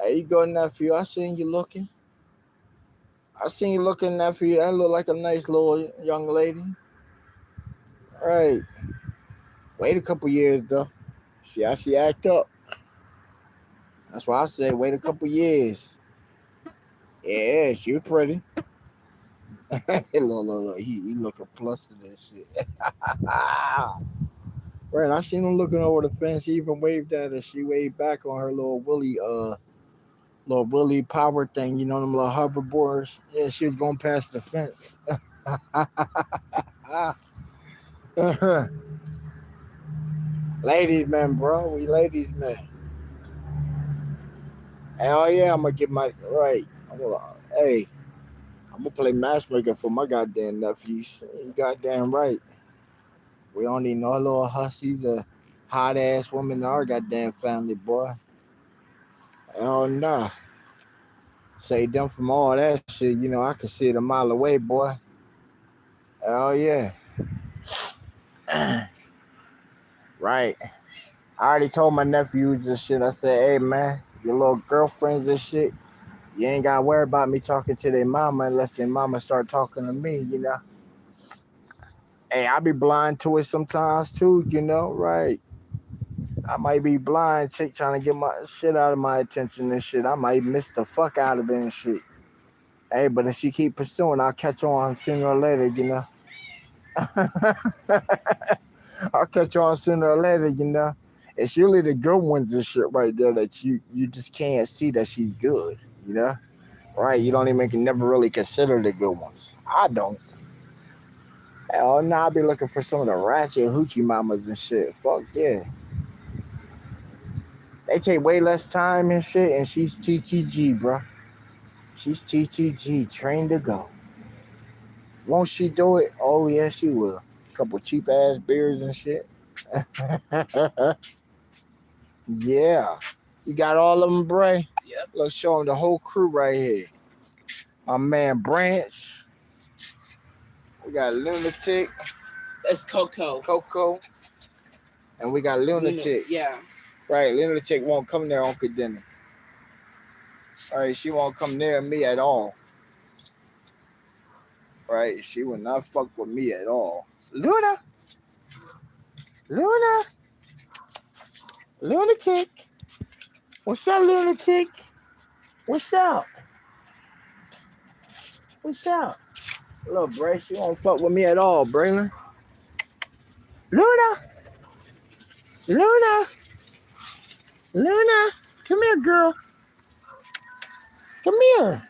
Hey, you go, nephew. I seen you looking. I seen you looking, nephew. That look like a nice little young lady. Right. Wait a couple years though. See how she act up. That's why I say wait a couple years. Yeah, she was pretty. Look, he looking flustered and shit. Right, I seen him looking over the fence. He even waved at her. She waved back on her little Willie power thing. You know them little hoverboards. Yeah, she was going past the fence. Ladies man, bro. We ladies man. Hell yeah, I'm gonna get my right. Hey, I'm gonna play matchmaker for my goddamn nephews. You goddamn right. We don't need no little hussies or hot ass woman in our goddamn family, boy. Hell nah. Save them from all that shit. I can see it a mile away, boy. Oh yeah. Right. I already told my nephews and shit. I said, hey man, your little girlfriends and shit, you ain't gotta worry about me talking to their mama unless their mama start talking to me, you know. Hey, I be blind to it sometimes too, you know, right? I might be blind, chick trying to get my shit out of my attention and shit. I might miss the fuck out of it and shit. Hey, but if she keep pursuing, I'll catch on sooner or later, you know. I'll catch on sooner or later, you know. It's usually the good ones and shit right there that you just can't see that she's good, you know. Right? You don't even can never really consider the good ones. I don't. Hell no, I'll be looking for some of the ratchet hoochie mamas and shit. Fuck yeah. They take way less time and shit, and she's TTG, bro. She's TTG, trained to go. Won't she do it? Oh yeah, she will. Couple cheap ass beers and shit. Yeah. You got all of them, Bray? Yep. Let's show them the whole crew right here. My man Branch. We got Lunatic, That's Coco. Coco, and we got Lunatic. Yeah. Right, Lunatic won't come near Uncle Denny. Right, she won't come near me at all. Right, she will not fuck with me at all. Luna, Luna, Lunatic. What's up, Lunatic? What's up? What's up? Little Bray, she won't fuck with me at all, Braylon. Luna, Luna, Luna, come here, girl. Come here.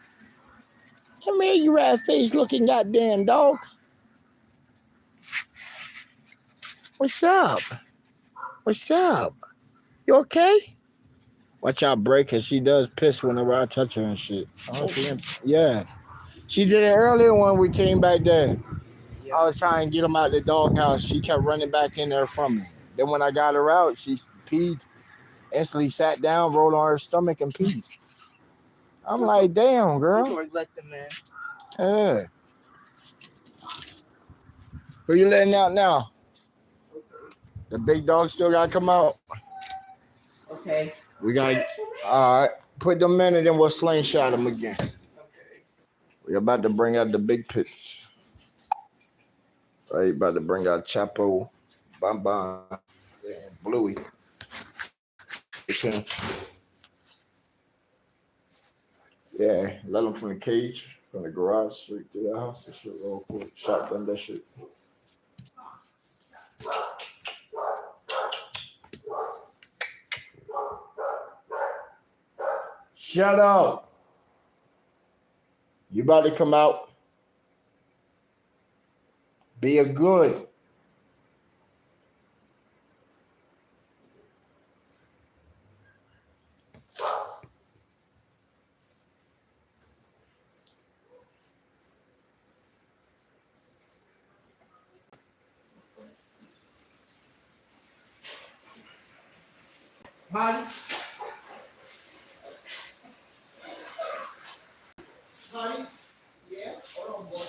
Come here, you rat face looking goddamn dog. What's up? What's up? You okay? Watch out, Bray, because she does piss whenever I touch her and shit. Oh, yeah. She did it earlier when we came back there. Yeah. I was trying to get him out of the doghouse. She kept running back in there from me. Then when I got her out, she peed, instantly sat down, rolled on her stomach, and peed. I'm like, damn, girl. Let them in. Yeah. Who you letting out now? The big dog still got to come out. Okay. We got, all right, put them in and then we'll slingshot them again. Okay. We're about to bring out the big pits. Right, about to bring out Chapo, Bamba, and Bluey. Yeah, let them from the cage, from the garage, straight to the house and shit real quick. Shotgun that shit. Shut up. You about to come out. Be a good. Honey? Honey? Yeah? Hold on, boy.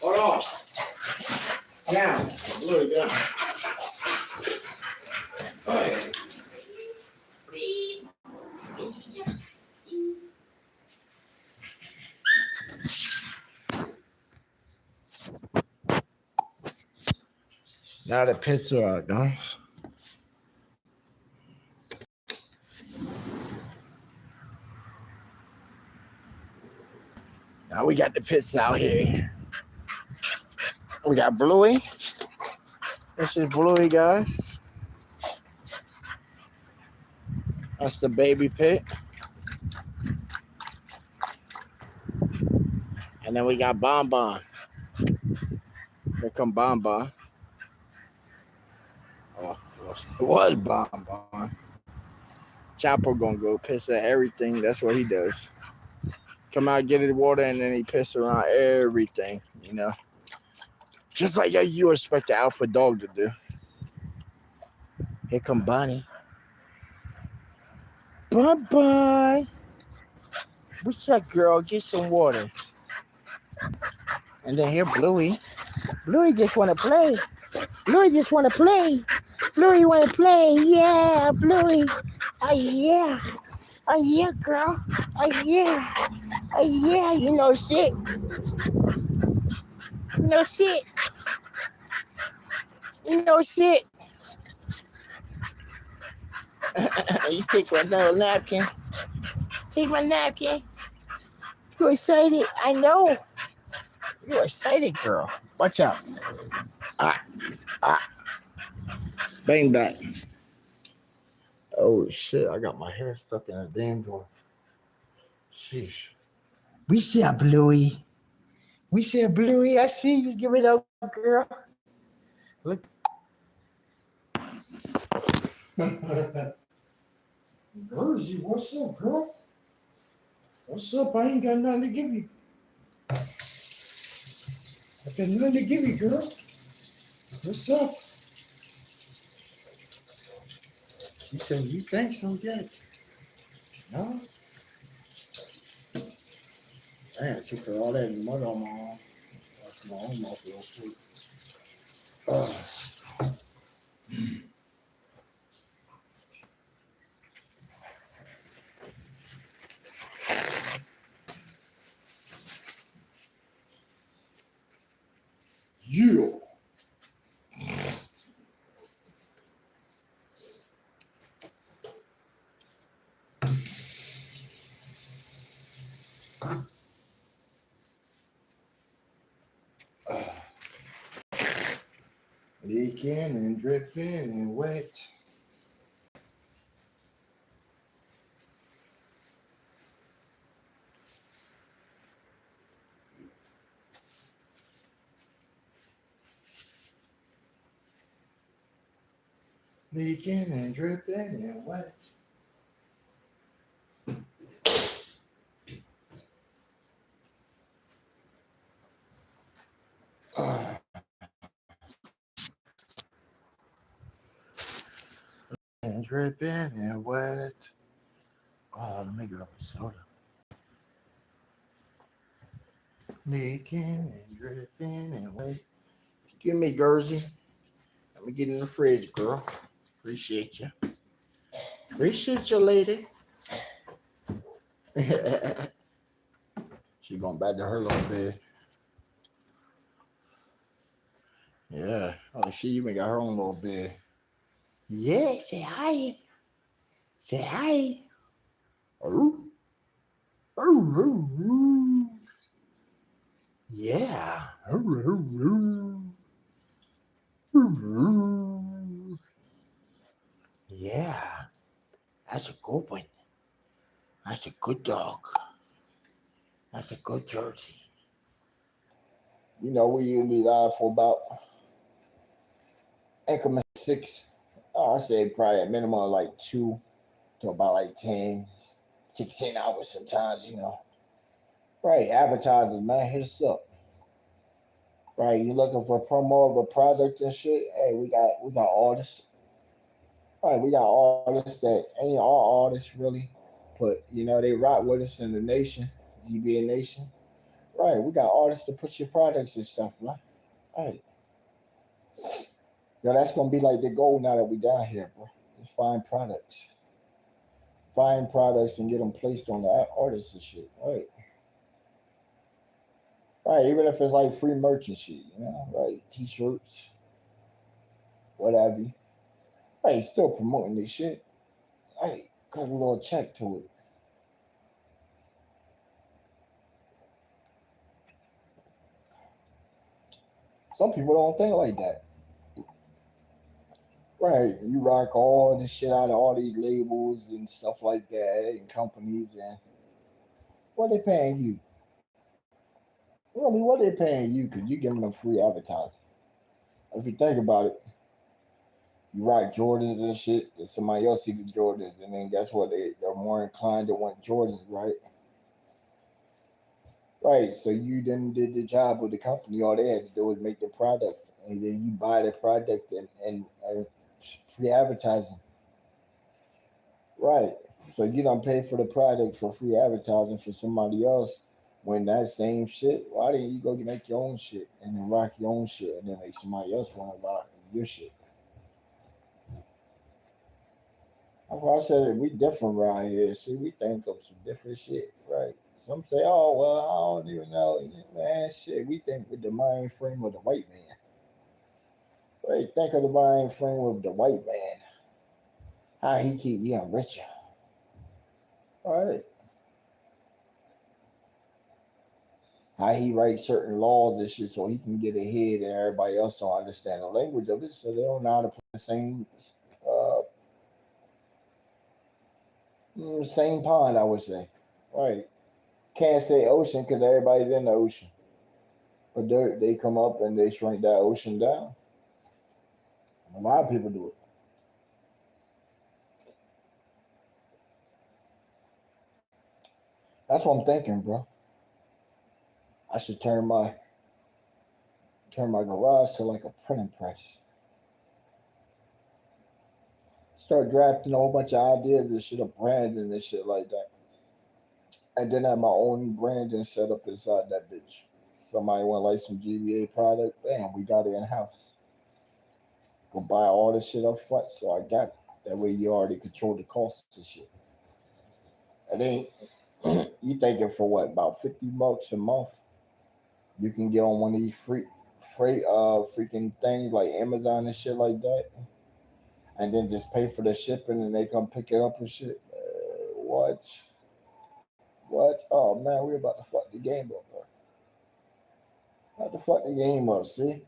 Hold on. Hold on. Down. Look, down. Okay. Now the pits are out, guys. Now we got the pits out here. We got Bluey. This is Bluey, guys. That's the baby pit. And then we got Bonbon. Here come Bonbon. Oh, it was Bonbon. Chopper gonna go piss at everything. That's what he does. Come out, get his water, and then he piss around everything, you know. Just like you expect the alpha dog to do. Here come Bonnie. Bye. What's up, girl? Get some water. And then here, Bluey. Bluey just want to play. Bluey just want to play. Bluey want to play. Yeah, Bluey. Oh, yeah. Oh, yeah, girl. Oh, yeah. Oh, yeah. You know shit. You know shit. You know shit. You take my little napkin. Take my napkin. You excited? I know. You excited, girl. Watch out. Ah, ah. Bang back. Oh, shit. I got my hair stuck in a damn door. Sheesh. We see a Bluey. We see a Bluey. I see you. Give it up, girl. Look. Jersey, what's up, girl? What's up? I ain't got nothing to give you. I got nothing to give you, girl. What's up? She said, you think so yet? No? Damn, she put all that mud on my arm. That's my arm off real quick. Yeah. Leaking and dripping and wet. Leaking and dripping and wet. And dripping and wet. Oh, let me grab a soda. Leaking and dripping and wet. Give me Jersey. Let me get in the fridge, girl. Appreciate you. Appreciate you, lady. She going back to her little bed. Yeah. Oh, she even got her own little bed. Yeah, say hi. Say hi. Oh. Oh. Yeah. Yeah. That's a good one. That's a good dog. That's a good Jersey. You know, we usually live for about increment 6. I say probably a minimum of like 2 to about like 10, 16 hours sometimes, you know. Right, advertisers, man, hit us up. Right, you looking for a promo of a product and shit? Hey, we got artists. Right, we got artists that ain't all artists really, but you know they rock with us in the nation, GBA Nation. Right, we got artists to put your products and stuff, right? Right. Yo, that's gonna be like the goal now that we down here, bro. Just find products and get them placed on the artists and shit. Right, right. Even if it's like free merch and shit, you know, right? T-shirts, whatever. Right, still promoting this shit. Right, got a little check to it. Some people don't think like that. Right, you rock all this shit out of all these labels and stuff like that and companies, and what they paying you? Really, what they paying you? Because you giving them free advertising. If you think about it, you rock Jordans and shit, and somebody else see the Jordans, and then guess what? They're more inclined to want Jordans, right? Right. So you then did the job with the company. All they had to do was make the product, and then you buy the product and free advertising. Right. So you don't pay for the product for free advertising for somebody else when that same shit. Why didn't you go make your own shit and then rock your own shit and then make somebody else want to rock your shit? That's why I said we different around here. See, we think of some different shit, right? Some say, "Oh well, I don't even know, man." Shit, we think with the mind frame of the white man, right? Think of the mind frame of the white man, how he keep getting richer, right? How he writes certain laws and shit so he can get ahead, and everybody else don't understand the language of it, so they don't know how to play the uh, same pond. I would say, right? Can't say ocean because everybody's in the ocean. But they come up and they shrink that ocean down. A lot of people do it. That's what I'm thinking, bro. I should turn my garage to like a printing press. Start drafting a whole bunch of ideas and shit, of branding and shit like that. And then have my own branding set up inside that bitch. Somebody want like some GBA product, bam, we got it in house. Go buy all this shit up front, so I got it. That way you already control the cost of shit. It ain't you thinking for what about $50 a month? You can get on one of these free freaking things like Amazon and shit like that, and then just pay for the shipping and they come pick it up and shit. What? What? Oh man, we about to fuck the game up, bro. About to fuck the game up. See,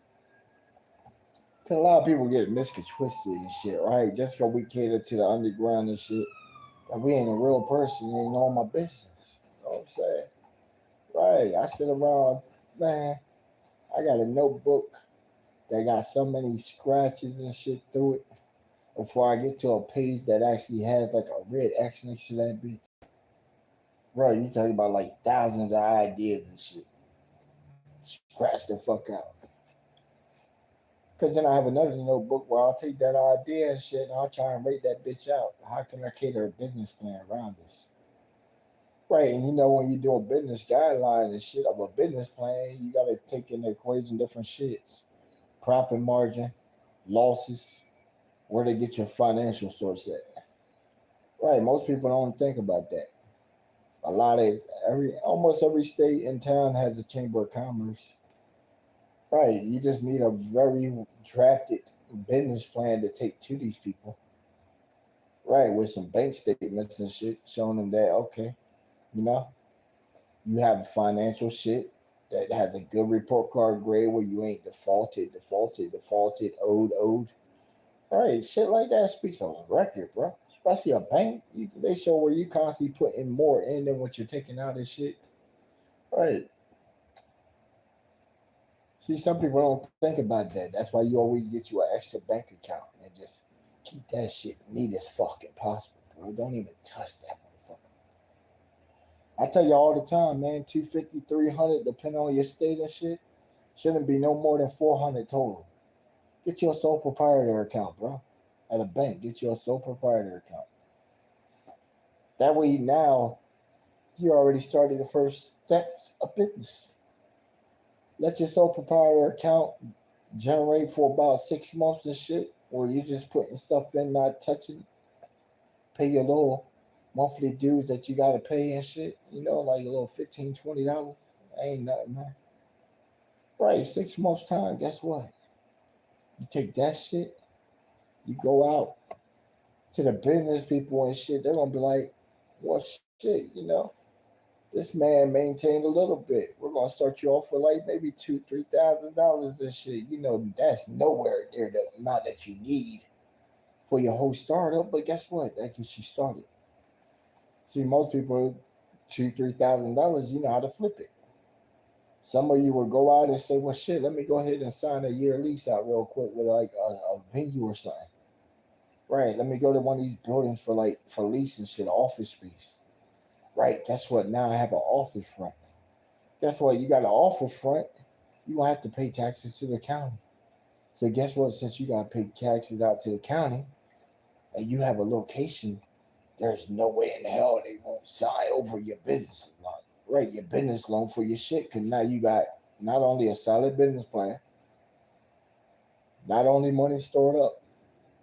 cause a lot of people get misconstrued and shit, right? Just cause we cater to the underground and shit. Like we ain't a real person. You ain't all my business. You know what I'm saying? Right. I sit around, man. I got a notebook that got so many scratches and shit through it before I get to a page that actually has like a red X next to that bitch. Bro, you talking about like thousands of ideas and shit. Scratch the fuck out. Cause then I have another notebook where I'll take that idea and shit and I'll try and rate that bitch out. How can I cater a business plan around this? Right, and you know when you do a business guideline and shit of a business plan, you gotta take in the equation different shits. Profit margin, losses, where to get your financial source at. Right, most people don't think about that. A lot of almost every state in town has a chamber of commerce. Right, you just need a very drafted business plan to take to these people. Right, with some bank statements and shit showing them that okay, you know, you have financial shit that has a good report card grade where you ain't defaulted, owed. Right, shit like that speaks on record, bro. Especially a bank, they show where you constantly putting more in than what you're taking out of shit. Right. See, some people don't think about that. That's why you always get you an extra bank account and just keep that shit neat as fucking possible, bro. Don't even touch that motherfucker. I tell you all the time, man, 250, 300, depending on your state and shit, shouldn't be no more than 400 total. Get you a sole proprietor account, bro. At a bank, get you a sole proprietor account. That way now you already started the first steps of business. Let your sole proprietor account generate for about 6 months and shit, where you just putting stuff in, not touching, pay your little monthly dues that you gotta pay and shit, like a little 15, $20. Ain't nothing, man. Right, 6 months time, guess what? You take that shit, you go out to the business people and shit, they're gonna be like, well shit, this man maintained a little bit. We're gonna start you off with like maybe two, $3,000 and shit. That's nowhere near the amount that you need for your whole startup. But guess what? That gets you started. See, most people $2,000, $3,000, you know how to flip it. Some of you will go out and say, well shit, let me go ahead and sign a year lease out real quick with like a venue or something. Right. Let me go to one of these buildings for lease and shit, office space. Right. Guess what? Now I have an office front. Guess what? You got an office front. You gonna have to pay taxes to the county. So guess what? Since you gotta pay taxes out to the county, and you have a location There's no way in hell they won't sign over your business loan, right? Your business loan for your shit, because now you got not only a solid business plan, not only money stored up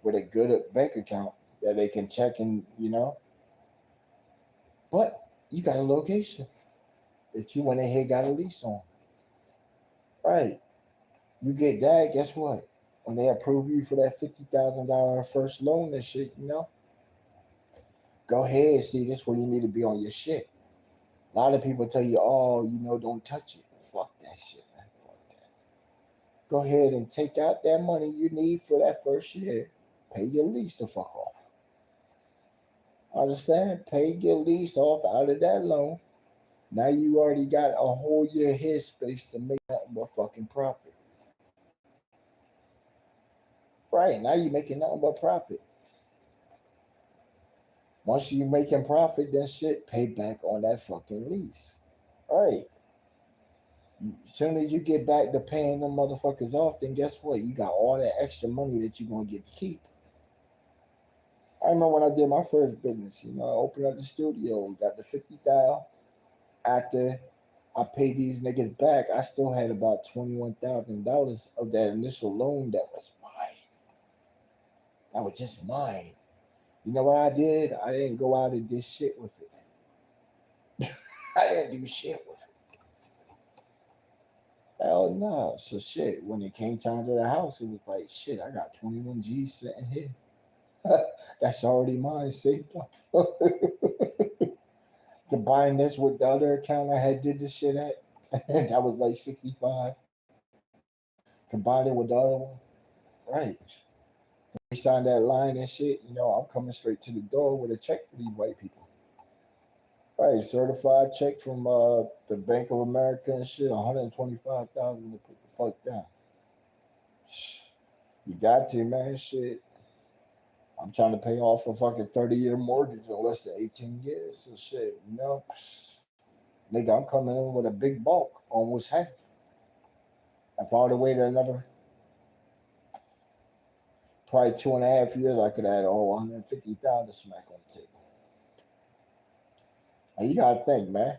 with a good bank account that they can check and but you got a location that you went ahead got a lease on, right? You get that, guess what? When they approve you for that $50,000 first loan and shit, go ahead. See, this where you need to be on your shit. A lot of people tell you, oh, don't touch it. Fuck that shit, man. Fuck that. Go ahead and take out that money you need for that first year. Pay your lease the fuck off. Understand? Pay your lease off out of that loan. Now you already got a whole year headspace to make nothing but fucking profit. Right, now you're making nothing but profit. Once you making profit, then shit, pay back on that fucking lease. Right. As soon as you get back to paying them motherfuckers off, then guess what? You got all that extra money that you're gonna get to keep. I remember when I did my first business, I opened up the studio, got the 50,000. After I paid these niggas back, I still had about $21,000 of that initial loan that was mine. That was just mine. You know what I did? I didn't go out and did shit with it. I didn't do shit with it. Hell no. So shit, when it came time to the house, it was like, shit, I got 21 G's sitting here. That's already mine, saved up. Combine this with the other account I had did this shit at, that was like 65. Combine it with the other one. Right. They signed that line and shit, I'm coming straight to the door with a check for these white people. Right, certified check from the Bank of America and shit, 125,000 to put the fuck down. You got to, man, shit. I'm trying to pay off a fucking 30-year mortgage in less than 18 years. So shit, nigga, I'm coming in with a big bulk, almost half. If all the way to another probably 2.5 years, I could add all 150,000 smack on the table. And you gotta think, man.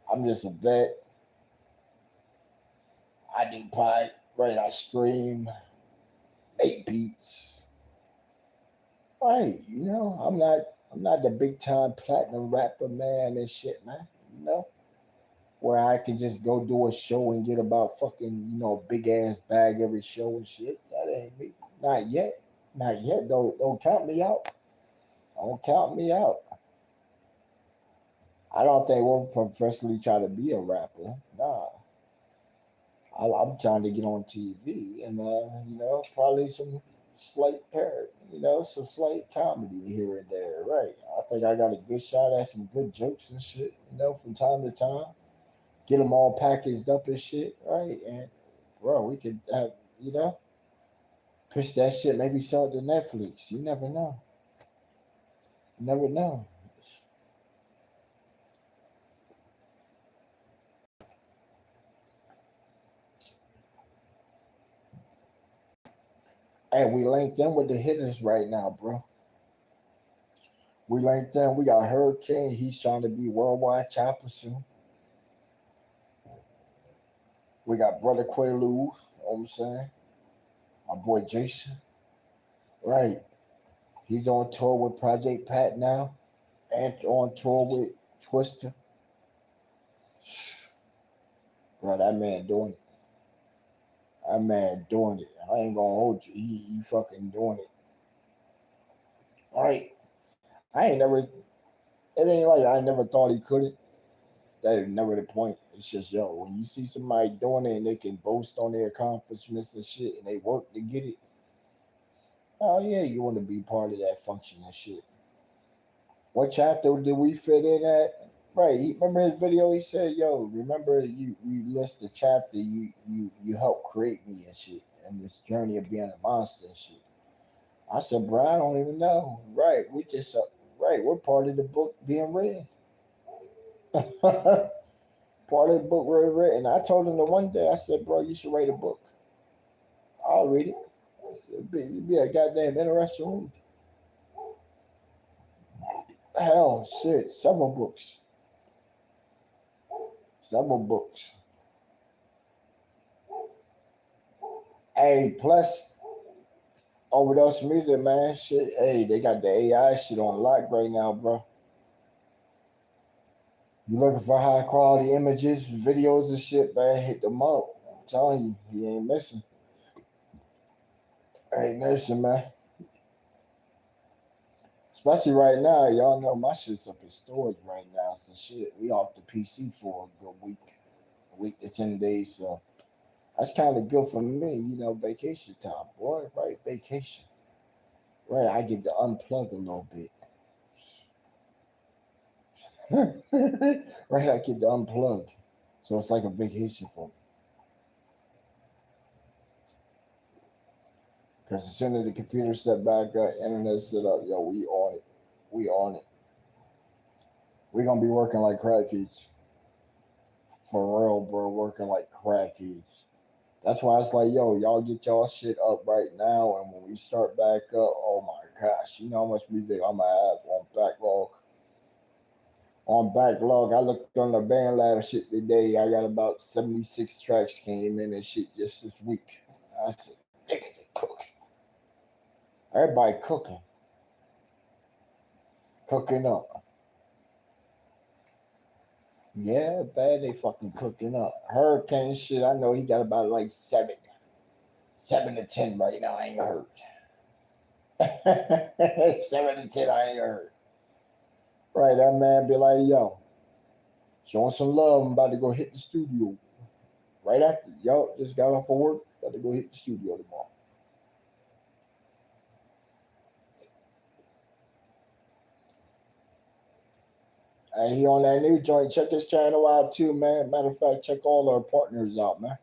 I'm just a vet. I do pipe, right? I scream, make beats. Right, I'm not the big time platinum rapper man and shit, man. Where I can just go do a show and get about fucking, big ass bag every show and shit. That ain't me. Not yet. Not yet. Don't count me out. Don't count me out. I don't think we'll professionally try to be a rapper. Nah. I'm trying to get on TV and probably some slight some slight comedy here and there, right? I think I got a good shot at some good jokes and shit, from time to time. Get them all packaged up and shit, right? And bro, we could have, push that shit, maybe sell it to Netflix. You never know. You never know. And we linked in with the hitters right now, bro. We linked in. We got Hurricane. He's trying to be worldwide chopper soon. We got Brother Quaalude. You know what I'm saying? My boy Jason. Right. He's on tour with Project Pat now. And on tour with Twister. Bro, that man doing it. That man doing it. I ain't gonna hold you. He fucking doing it. All right. I ain't never. It ain't like I never thought he couldn't. That is never the point. It's just when you see somebody doing it and they can boast on their accomplishments and shit, and they work to get it. Oh yeah, you want to be part of that function and shit. What chapter did we fit in at? Right. Remember his video? He said, "Yo, remember you list the chapter you helped create me and shit, and this journey of being a monster and shit." I said, "Bro, I don't even know." Right. We just right. We're part of the book being read. Part of the book we're written. I told him the one day. I said, "Bro, you should write a book. I'll read it. I said, it'd be a goddamn interesting read." Hell, shit, several books. Several books. Hey, plus overdose music, man. Shit, hey, they got the AI shit on lock right now, bro. You looking for high quality images, videos and shit, man? Hit them up. I'm telling you, he ain't missing. Ain't missing, man. Especially right now, y'all know my shit's up in storage right now. So shit, we off the PC for a good a week to 10 days. So that's kind of good for me, vacation time, boy. Right, vacation. Right, I get to unplug a little bit. Right, I get to unplug. So it's like a vacation for me. Because as soon as the computer set back up, internet set up, yo, we on it. We on it. We gonna be working like crackheads. For real, bro, working like crackheads. That's why it's like, yo, y'all get y'all shit up right now, and when we start back up, oh my gosh, you know how much music I'm gonna have on backlog. On backlog, I looked on the band lab shit today. I got about 76 tracks came in and shit just this week. I said, niggas are cooking. Everybody cooking, cooking up. Yeah, bad they fucking cooking up. Hurricane shit, I know he got about like 7 to 10 right now. I ain't heard. 7 to 10, I ain't heard. Right, that man be like, yo, showing some love. I'm about to go hit the studio. Right after, yo, just got off of work. About to go hit the studio tomorrow. And he on that new joint. Check his channel out too, man. Matter of fact, check all our partners out, man.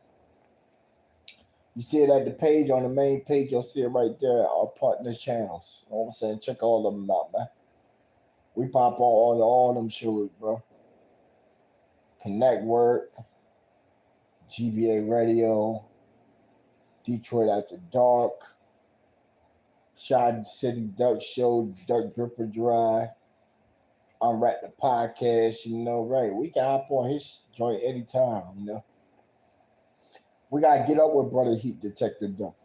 You see it at the page on the main page. You'll see it right there. Our partners channels. You know what I'm saying? Check all of them out, man. We pop on all them shows, bro. Connect Word, GBA Radio, Detroit After Dark, Shot City Duck Show, Duck Dripper Dry, Unwrap the Podcast, right? We can hop on his joint anytime. We gotta get up with Brother Heat Detective though.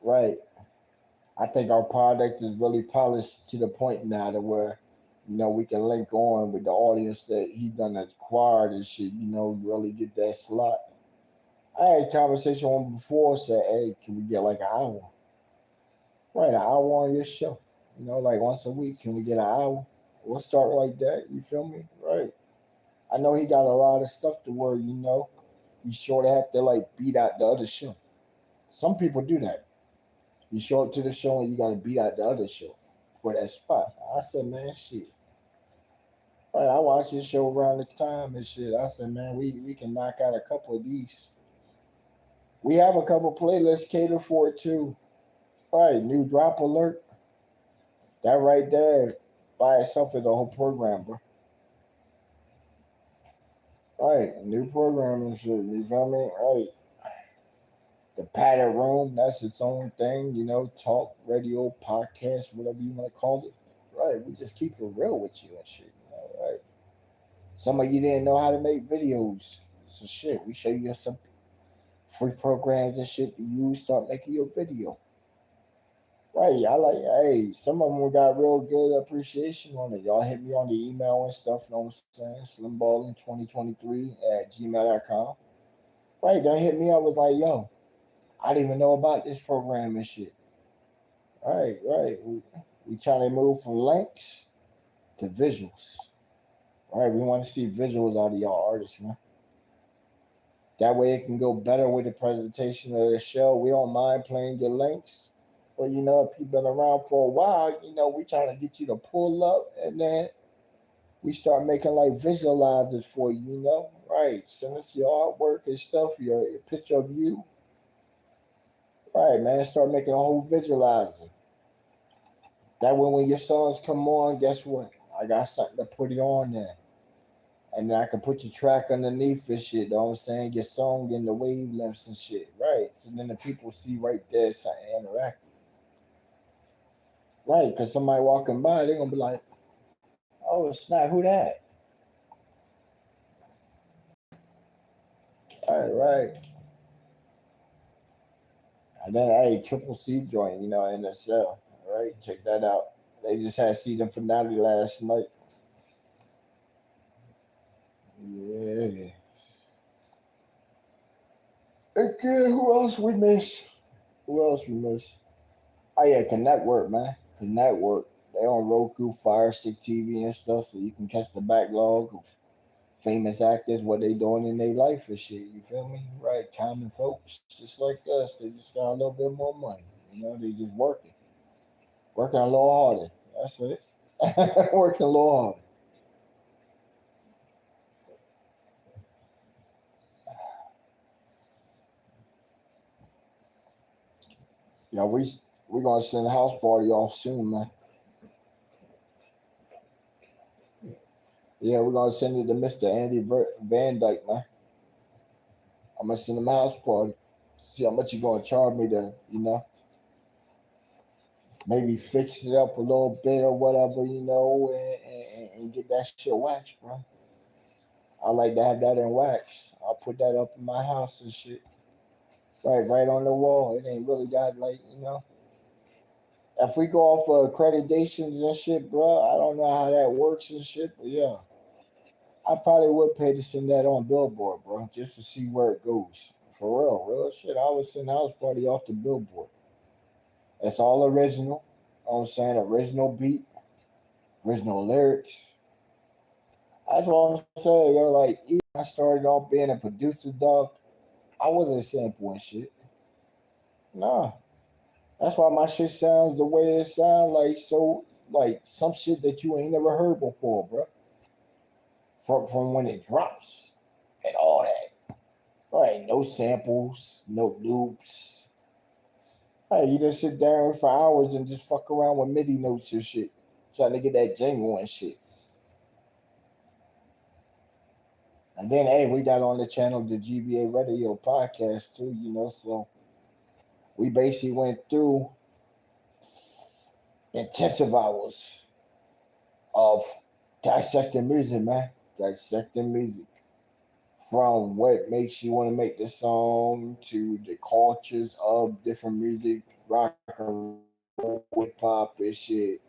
Right. I think our product is really polished to the point now to where, we can link on with the audience that he done acquired and shit, really get that slot. I had a conversation on before, said, hey, can we get like an hour? Right, an hour on your show. Like once a week, can we get an hour? We'll start like that, you feel me? Right. I know he got a lot of stuff to where, you sure to have to like beat out the other show. Some people do that. You show up to the show and you gotta beat out the other show for that spot. I said, man, shit. Right, I watch this show around the time and shit. I said, man, we can knock out a couple of these. We have a couple playlists catered for it too. Right, new drop alert. That right there by itself is the whole program, bro. Right, new program and shit. You feel me? Right. The padded room, that's its own thing, talk, radio, podcast, whatever you want to call it. Right, we just keep it real with you and shit, right? Some of you didn't know how to make videos. So shit, we show you some free programs and shit to use, start making your video. Right, I like, hey, some of them got real good appreciation on it. Y'all hit me on the email and stuff, you know what I'm saying? Slimballin2023@gmail.com. Right, they hit me up with like, yo, I didn't even know about this program and shit. Right. We trying to move from links to visuals. Right, we want to see visuals out of y'all artists, man. That way it can go better with the presentation of the show. We don't mind playing your links. But if you've been around for a while, we trying to get you to pull up and then we start making like visualizers for you, Right. Send us your artwork and stuff, your picture of you. Right, man. Start making a whole visualizer. That way when your songs come on, guess what? I got something to put it on there. And then I can put your track underneath this shit, you know what I'm saying? Your song in the wavelengths and shit, right? So then the people see right there something interactive. Right, because somebody walking by, they're going to be like, Oh, it's not. Who that? All right, right. And then, hey, Triple C joint, NSL. All right, check that out. They just had season finale last night. Yeah. Again, who else we miss? Who else we miss? Oh yeah, Connect Work, man. Connect Work. They on Roku, Fire Stick TV and stuff, so you can catch the backlog of famous actors, what they doing in their life and shit. You feel me? Right, common folks, just like us. They just got a little bit more money. They just working a little harder. That's it. Working a little harder. Yeah, we gonna send a house party off soon, man. Yeah, we're gonna send it to Mr. Andy Van Dyke, man. I'm gonna send him a house party. See how much you gonna charge me to, maybe fix it up a little bit or whatever, and get that shit waxed, bro. I like to have that in wax. I'll put that up in my house and shit. Right on the wall. It ain't really got like, if we go off of accreditations and shit, bro, I don't know how that works and shit, but yeah. I probably would pay to send that on Billboard, bro, just to see where it goes. For real shit. I would send House Party off the Billboard. It's all original. You know what I'm saying? Original beat, original lyrics. That's what I'm saying. Like, even I started off being a producer, dog. I wasn't sampling shit. Nah. That's why my shit sounds the way it sounds, like some shit that you ain't never heard before, bro. From when it drops and all that. Right, no samples, no loops. Hey, you just sit down for hours and just fuck around with MIDI notes and shit, trying to get that jingle and shit. And then, hey, we got on the channel the GBA Radio podcast too, so we basically went through intensive hours of dissecting music, man. Dissecting music. From what makes you want to make the song to the cultures of different music, rock and roll, hip hop and shit.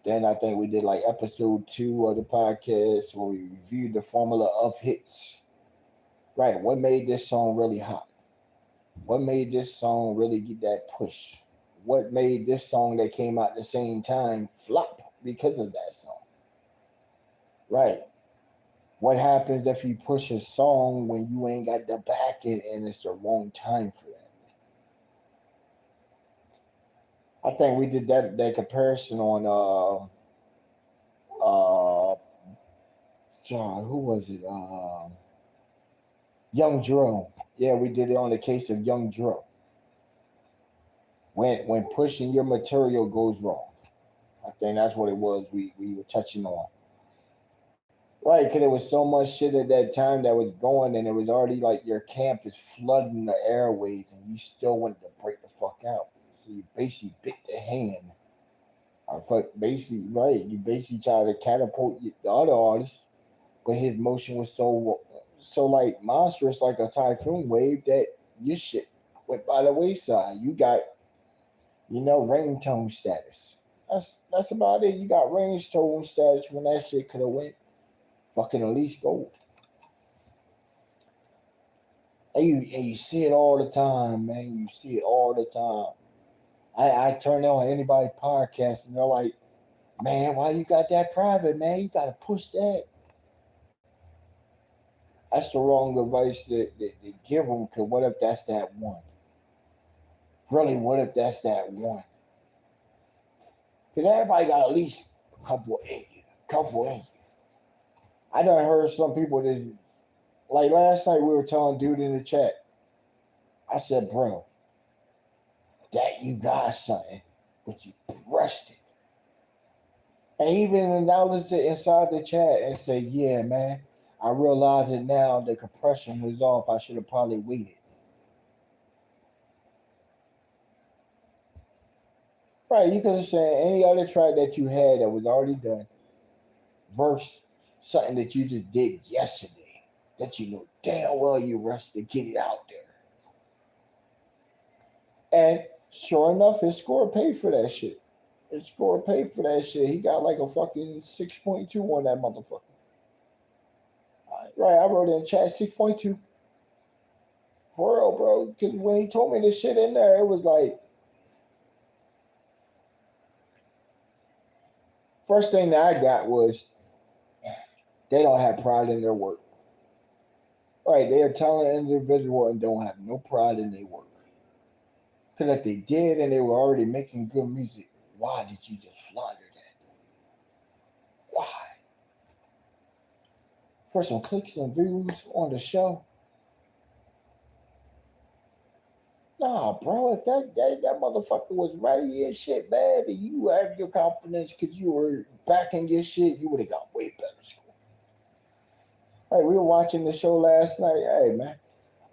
Then I think we did like episode 2 of the podcast where we reviewed the formula of hits. Right, what made this song really hot? What made this song really get that push? What made this song that came out at the same time flop because of that song? Right. What happens if you push a song when you ain't got the backing and it's the wrong time for that? I think we did that comparison on John, who was it? Young Dro. Yeah, we did it on the case of Young Dro. When pushing your material goes wrong. I think that's what it was we were touching on. Right, because there was so much shit at that time that was going, and it was already like your camp is flooding the airways, and you still wanted to break the fuck out. So you basically bit the hand. Or basically, right, you basically try to catapult the other artist, but his motion was so like monstrous, like a typhoon wave, that your shit went by the wayside. You got, ringtone status. That's about it. You got ringtone status when that shit could have went fucking at least gold. And you see it all the time, man. You see it all the time. I turn on anybody podcast and they're like, man, why you got that private, man? You gotta push that. That's the wrong advice that give them. Cause what if that's that one? Really, what if that's that one? Cause everybody got at least a couple in you, couple in you. I done heard some people that, like last night we were telling dude in the chat. I said, bro, that you got something, but you brushed it. And even acknowledged it inside the chat and said, yeah, man, I realize it now. The compression was off. I should have probably waited. Right, you could have said any other track that you had that was already done. verse something that you just did yesterday that you know damn well you rushed to get it out there. And sure enough, his score paid for that shit. His score paid for that shit. He got like a fucking 6.2 on that motherfucker. Right, I wrote in chat 6.2. For real, bro. Because when he told me this shit in there, it was like, first thing that I got was they don't have pride in their work. Right, they are a talented individual and don't have no pride in their work. Because if they did and they were already making good music, why did you just flounder that? Why? For some clicks and views on the show? Nah, bro, if that motherfucker was ready and shit, man, and you have your confidence because you were backing your shit, you would have got way better score. Hey, we were watching the show last night. Hey, man,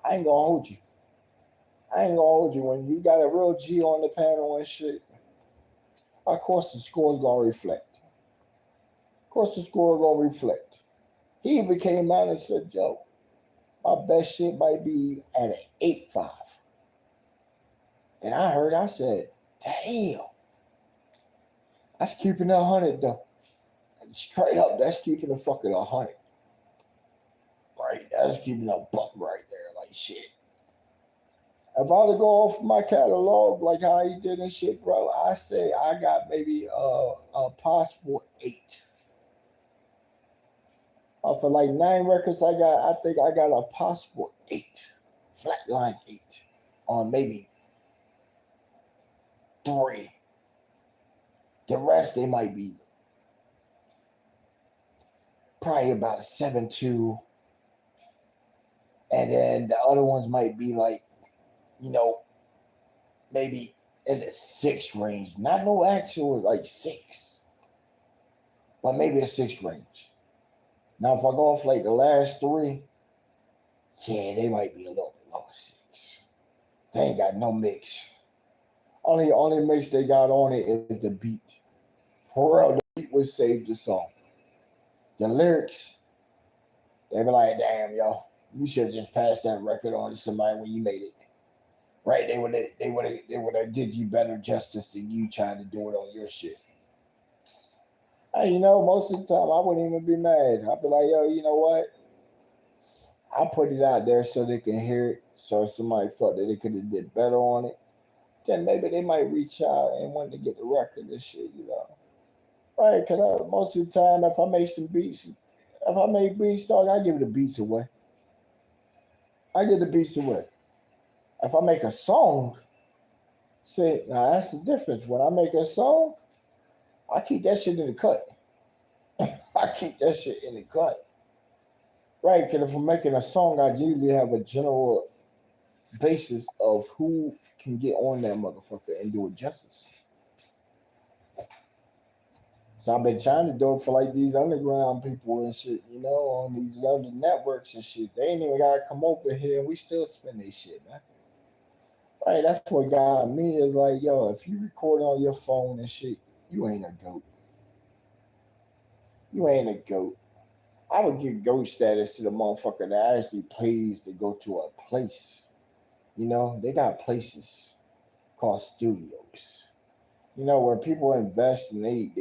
I ain't gonna hold you. I ain't gonna hold you. When you got a real G on the panel and shit, of course the score's gonna reflect. Of course the score gonna reflect. He even came out and said, yo, my best shit might be at an 8.5. And I said, damn. That's keeping it 100 though. Straight up, that's keeping it fucking 100. Right? That's keeping a buck right there. Like shit. If I to go off my catalog like how he did and shit, bro, I say I got maybe a possible 8. For like 9 records I think I got a possible 8. Flatline 8. On maybe 3. The rest they might be probably about a 7.2. And then the other ones might be like, you know, maybe in the 6 range. Not no actual like 6. But maybe a 6 range. Now if I go off like the last 3, yeah, they might be a little below a 6. They ain't got no mix. Only mix they got on it is the beat. For real, the beat would save the song. The lyrics, they be like, damn, yo, you should have just passed that record on to somebody when you made it. Right? They would have did you better justice than you trying to do it on your shit. Hey, most of the time I wouldn't even be mad. I'd be like, yo, you know what? I put it out there so they can hear it. So if somebody felt that they could have did better on it, then maybe they might reach out and want to get the record and shit. Right? Because most of the time, if I make some beats, if I make beats, dog, I give the beats away. I give the beats away. If I make a song, see, now that's the difference. When I make a song, I keep that shit in the cut. I keep that shit in the cut. Right? Because if I'm making a song, I usually have a general basis of who can get on that motherfucker and do it justice. So I've been trying to do it for like these underground people and shit, on these other networks and shit. They ain't even gotta come over here and we still spend their shit, man. Right, that's what got me is like, yo, if you record on your phone and shit, you ain't a goat. You ain't a goat. I would give goat status to the motherfucker that actually pays to go to a place. They got places called studios. Where people invest and they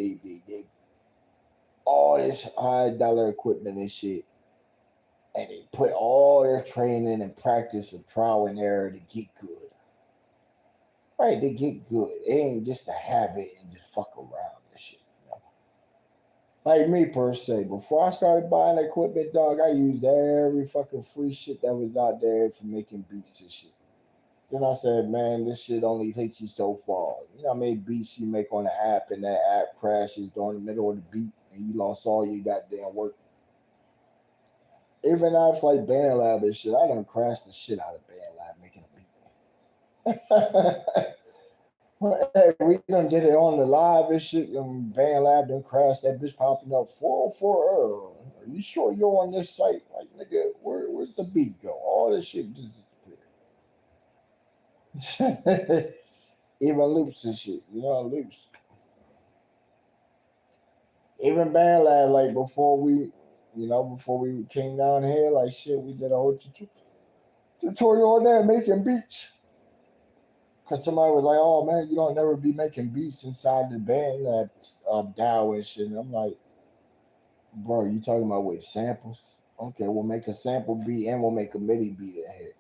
all this high dollar equipment and shit, and they put all their training and practice and trial and error to get good. Right, they get good. It ain't just to have it and just fuck around and shit. Like me per se, before I started buying equipment, dog, I used every fucking free shit that was out there for making beats and shit. Then I said, man, this shit only takes you so far. How many beats you make on the app and that app crashes during the middle of the beat and you lost all your goddamn work. Even apps like BandLab and shit, I done crashed the shit out of BandLab making a beat. Hey, we done did it on the live and shit, and BandLab done crashed that bitch popping up 404 error. Are you sure you're on this site? Like, nigga, where's the beat go? All this shit just disappeared. Even loops and shit, loops. Even band lab, like before we came down here, like shit, we did a whole tutorial on that making beats. Cause somebody was like, "Oh man, you don't never be making beats inside the band that DAW and shit." And I'm like, "Bro, you talking about with samples? Okay, we'll make a sample beat and we'll make a MIDI beat in here."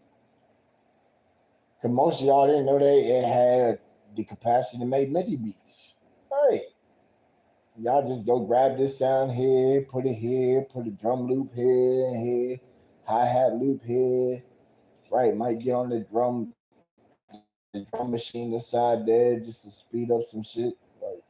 Cause most of y'all didn't know it had the capacity to make MIDI beats. Right. Y'all just go grab this sound here, put a drum loop here, hi hat loop here. Right, might get on the drum machine inside there just to speed up some shit. Like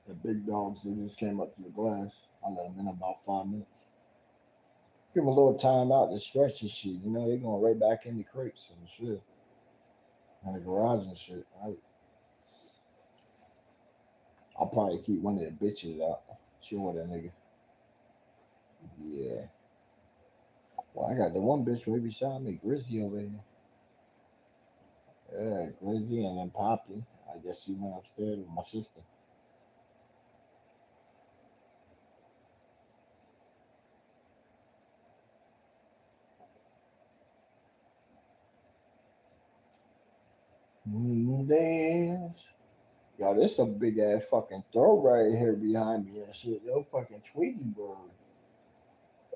the big dogs that just came up to the glass. I let them in about 5 minutes. Give them a little time out to stretch and shit. You know, they going right back in the crates and shit. And the garage and shit. I'll probably keep one of the bitches out. Chill with that nigga. Yeah. Well, I got the one bitch right beside me, Grizzy over here. Yeah, Grizzy and then Poppy. I guess she went upstairs with my sister. Dance. Yo, this a big ass fucking throat right here behind me and shit. Yo, fucking Tweety Bird.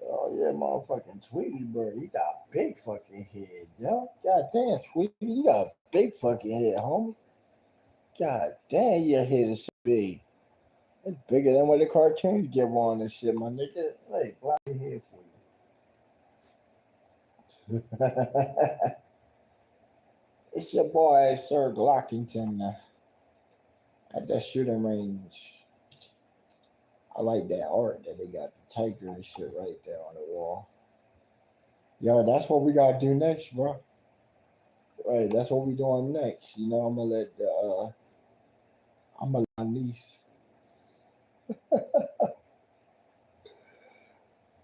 Oh yeah, motherfucking Tweety Bird. He got big fucking head, yo. God damn, Tweety, you got big fucking head, homie. God damn, your head is so big. It's bigger than what the cartoons give on this shit, my nigga. Like, why your head for you? It's your boy, Sir Glockington, at that shooting range. I like that art that they got the tiger and shit right there on the wall. Yo, that's what we gotta do next, bro. Right, that's what we doing next. You know, I'm gonna let my niece.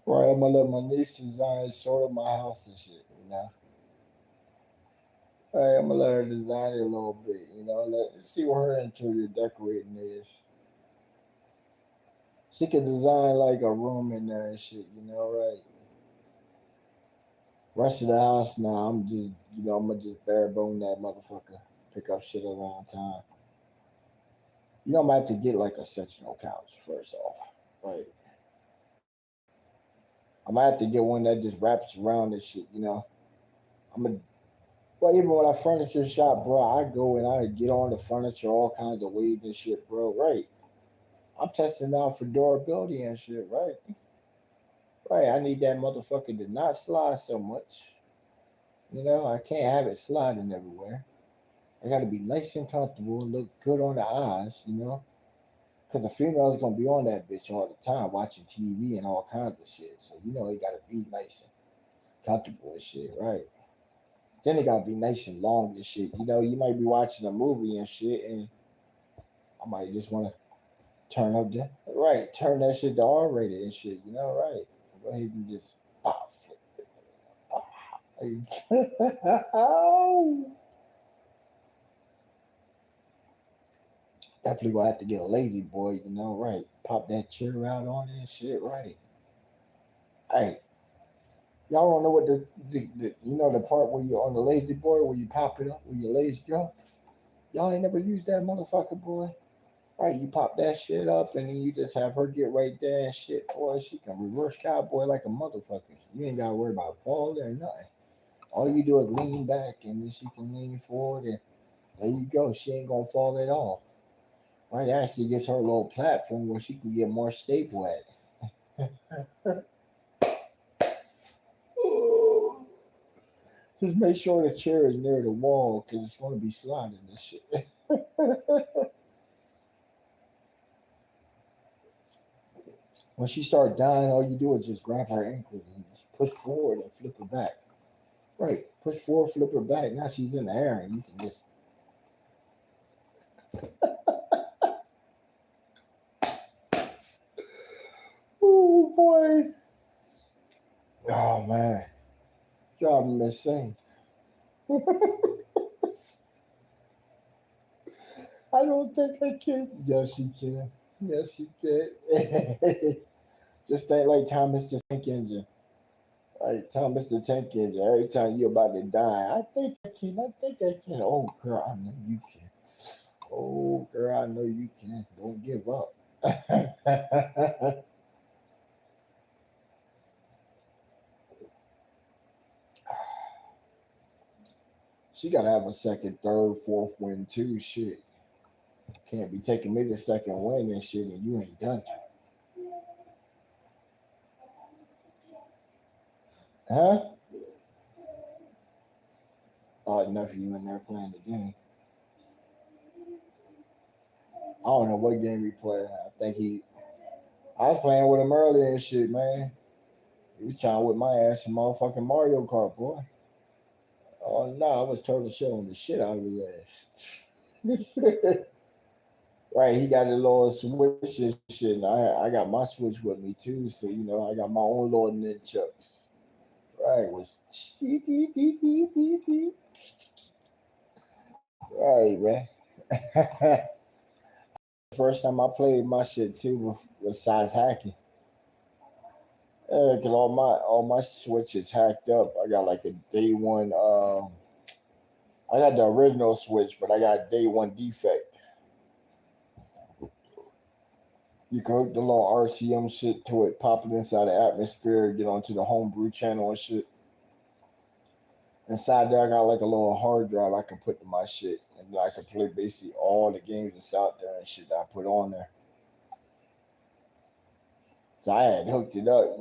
Right, I'm gonna let my niece design sort of my house and shit. You know, right, I'm gonna let her design it a little bit. You know, let's see what her interior decorating is. She could design like a room in there and shit. You know, right. Rest of the house now, I'm gonna just bare bone that motherfucker. Pick up shit around town. You know, I'm gonna have to get like a sectional couch first off. Right. I'm gonna have to get one that just wraps around this shit. You know, I'm gonna. Well, even when I furniture shop, bro, I go and I get on the furniture all kinds of ways and shit, bro. Right. I'm testing out for durability and shit. Right. Right. I need that motherfucker to not slide so much. You know, I can't have it sliding everywhere. I gotta be nice and comfortable, look good on the eyes, you know. Cause the female is gonna be on that bitch all the time, watching TV and all kinds of shit. So you know, it gotta be nice and comfortable and shit, right? Then it gotta be nice and long and shit. You know, you might be watching a movie and shit, and I might just want to turn that shit to R rated and shit. You know, right? Go ahead and just pop, oh, definitely gonna have to get a lazy boy. You know, right? Pop that chair out on it and shit, right? Hey, y'all don't know what the you know the part where you're on the lazy boy where you pop it up where you lazy jump. Y'all ain't never used that motherfucker, boy. Right, you pop that shit up and then you just have her get right there and shit, boy. She can reverse cowboy like a motherfucker. You ain't gotta worry about falling or nothing. All you do is lean back and then she can lean forward and there you go. She ain't gonna fall at all. Right, it actually gives her a little platform where she can get more stable at. Just make sure the chair is near the wall because it's going to be sliding and shit. When she start dying, all you do is just grab her ankles and just push forward and flip her back. Right, push forward, flip her back. Now she's in the air and you can just. Oh boy! Oh man, driving me insane. I don't think I can. Yes, she can. Yes, she can. Just think like Thomas the Tank Engine. Right, Thomas the Tank Engine. Every time you're about to die, I think I can. I think I can. Oh, girl, I know you can. Oh, girl, I know you can. Don't give up. She got to have a second, third, fourth win, too. Shit. Can't be taking me the second win and shit, and you ain't done that. Huh? Oh, enough of you in there playing the game. I don't know what game he played. I was playing with him earlier and shit, man. He was trying to whip my ass in motherfucking Mario Kart, boy. Oh no, I was totally showing the shit out of his ass. Right, he got a little switch and shit, and I got my switch with me too, so I got my own little nunchucks. Right, was right, man. First time I played my shit too was size hacking. Yeah, cause all my switches hacked up. I got like a day one. I got the original switch, but I got day one defect. You can hook the little RCM shit to it, pop it inside the atmosphere, get onto the homebrew channel and shit. Inside there, I got like a little hard drive I can put to my shit, and then I can play basically all the games that's out there and shit that I put on there. So I had hooked it up.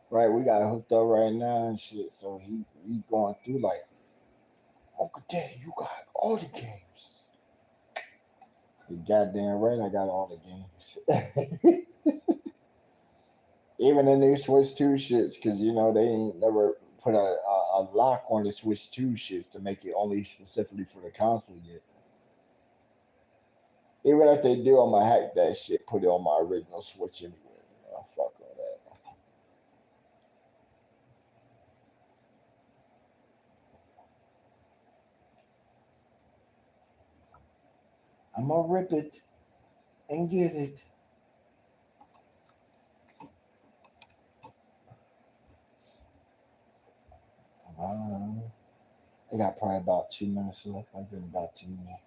Right, we got it hooked up right now and shit. So he going through like, Uncle Daddy, you got all the games. You goddamn right, I got all the games. Even the new Switch 2 shits, because they ain't never put a lock on the Switch 2 shits to make it only specifically for the console yet. Even if they do, I'm gonna hack that shit, put it on my original Switch anyway. Fuck all that. I'm gonna rip it and get it. Uh, I got probably about 2 minutes left. I give them about 2 minutes.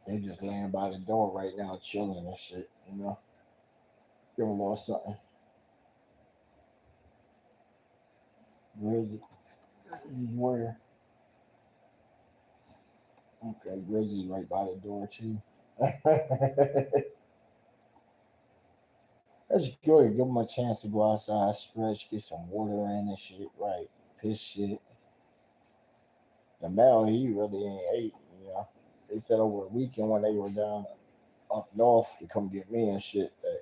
They just laying by the door right now, chilling and shit. Give them a little something. Where is it? Where? Okay, Grizzly right by the door too. That's good. Give them a chance to go outside, stretch, get some water in and shit. Right, piss shit. The male, he really ain't ate. They said over the weekend when they were down up north to come get me and shit. That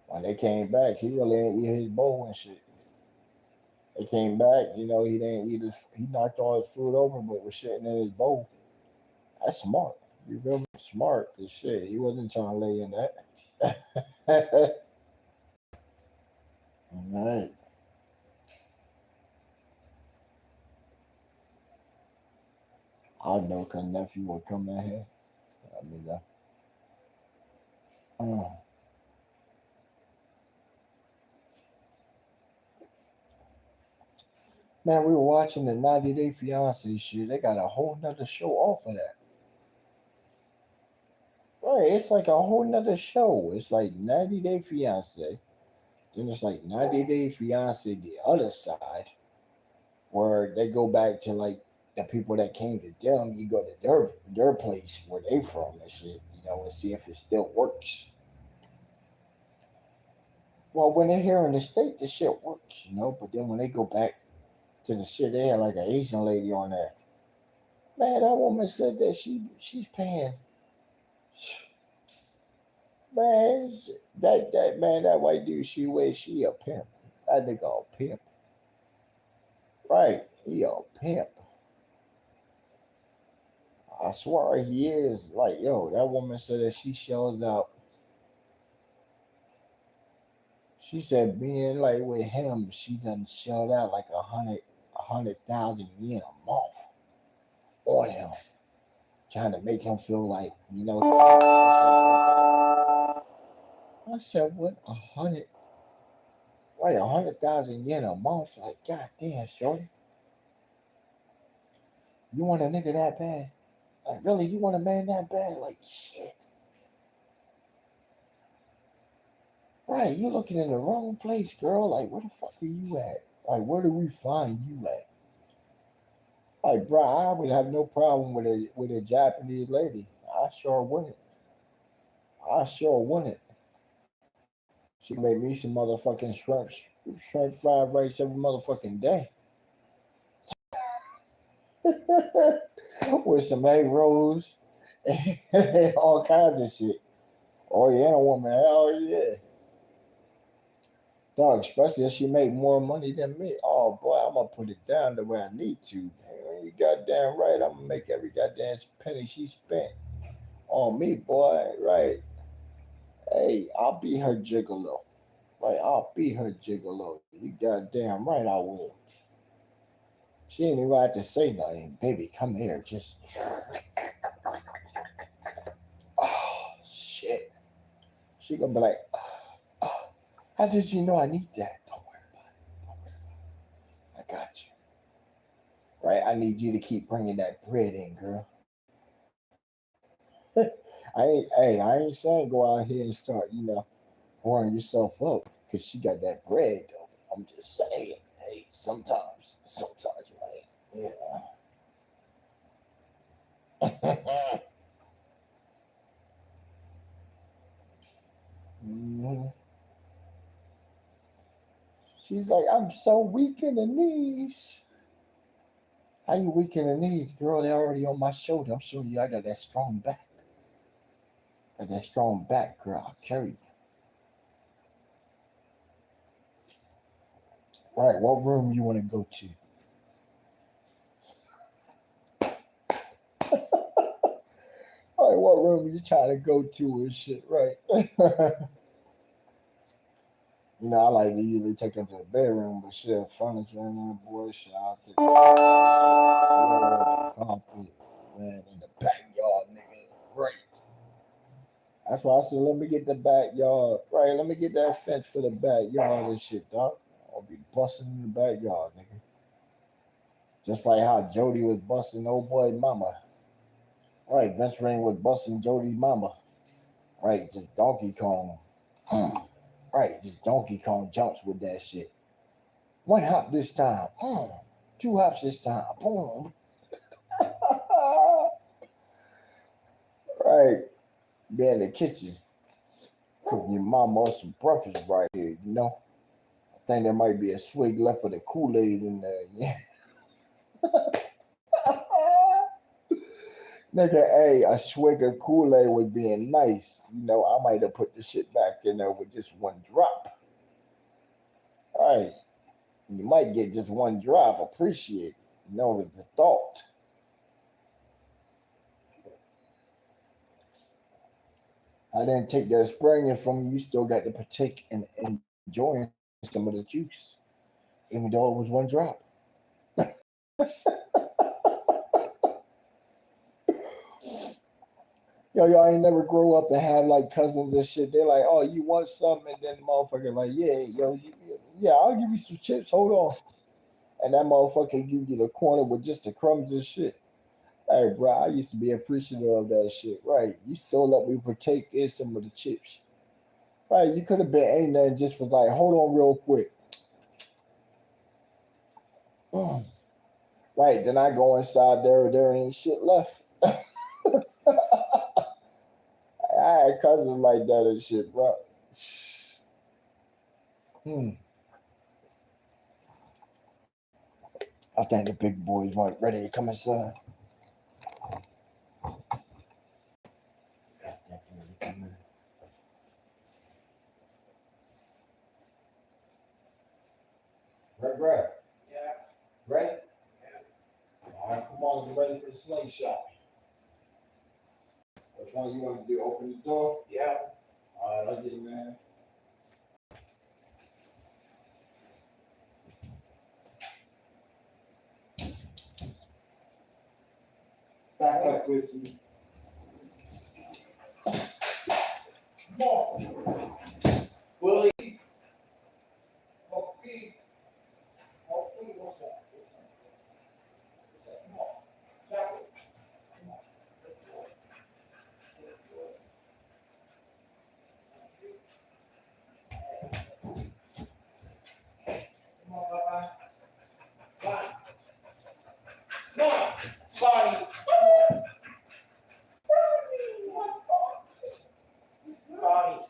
when they came back, he really ain't eat his bowl and shit. They came back, he didn't eat his. He knocked all his food over, but was shitting in his bowl. That's smart. You feel me? Smart as shit. He wasn't trying to lay in that. All right. I know because nephew will come in here. I mean, uh, man, we were watching the 90 Day Fiance shit. They got a whole nother show off of that. Right, it's like a whole nother show. It's like 90 Day Fiance. Then it's like 90 Day Fiance, the other side, where they go back to like the people that came to them. You go to their place where they from and shit, and see if it still works. Well, when they're here in the state, the shit works. But then when they go back to the shit, they had like an Asian lady on there. Man, that woman said that she's paying. Man, that white dude she a pimp. That nigga a pimp. Right, he a pimp. I swear he is. Like, yo, that woman said that she shells out. She said being like with him, she done shelled out like 100,000 yen a month on him. trying to make him feel like, I said, what, 100,000 yen a month? Like, goddamn, shorty. You want a nigga that bad? Like, really, you want a man that bad? Like, shit. Right, you looking in the wrong place, girl. Like, where the fuck are you at? Like, where do we find you at? Like, bro, I would have no problem with a Japanese lady. I sure wouldn't. I sure wouldn't. She can make me some motherfucking shrimp fried rice every motherfucking day. With some egg rolls and all kinds of shit. Oh yeah, a woman, hell yeah. Dog, especially if she make more money than me. Oh boy, I'm gonna put it down the way I need to. You goddamn right, I'm gonna make every goddamn penny she spent on me, boy. Right. Hey, I'll be her gigolo. Right, I'll be her gigolo. You goddamn right I will. She ain't even have to say nothing. Baby, come here. Just oh shit. She gonna be like, oh, how did you know I need that? Don't worry about it. Don't worry about it. I got you. Right? I need you to keep bringing that bread in, girl. I ain't saying go out here and start, pouring yourself up because she got that bread though. I'm just saying, hey, sometimes you might, Mhm. She's like, I'm so weak in the knees. How you weak in the knees, girl? They're already on my shoulder. I'm showing you I got that strong back. Got that strong back, girl. I'll carry you. Right, what room you want to go to? All right, what room you trying to go to and shit, right? I like to usually take them to the bedroom, but shit, furniture in there, boy, shit, out the floor, the carpet, man, in the backyard, nigga. Right. That's why I said, let me get the backyard. Right, let me get that fence for the backyard and shit, dog. I'll be busting in the backyard, nigga. Just like how Jody was busting old boy mama. Right, Vince Ring was busting Jody's mama. Right, just Donkey Kong. Right, just Donkey Kong jumps with that shit. One hop this time. Two hops this time. Boom. Right, be in the kitchen. Cooking your mama some breakfast right here. I think there might be a swig left of the Kool-Aid in there. Yeah. Nigga, hey, a swig of Kool-Aid would be nice. I might have put the shit back in there with just one drop. All right. You might get just one drop. Appreciate it. With the thought. I didn't take that spring from you. You still got to partake in enjoying some of the juice, even though it was one drop. Y'all ain't never grow up and have like cousins and shit. They're like, oh, you want something? And then the motherfucker like, yeah, yeah, I'll give you some chips. Hold on. And that motherfucker give you the corner with just the crumbs and shit. Hey, bro, I used to be appreciative of that shit. Right. You still let me partake in some of the chips. Right. You could have been ain't nothing just was like, hold on real quick. Mm. Right. Then I go inside there ain't shit left. I had cousins like that and shit, bro. Hmm. I think the big boys weren't ready to come inside. Right. Yeah. Ready? All right, come on, get ready for the slingshot. Which one you want to do? Open the door? Yeah. All right, I'll get it, man. Back up. Quincy. Come on. Willie. Monkey. Monkey. What's that? Come on. Come on, bye-bye. Bye. Come on. Bonnie. Bonnie.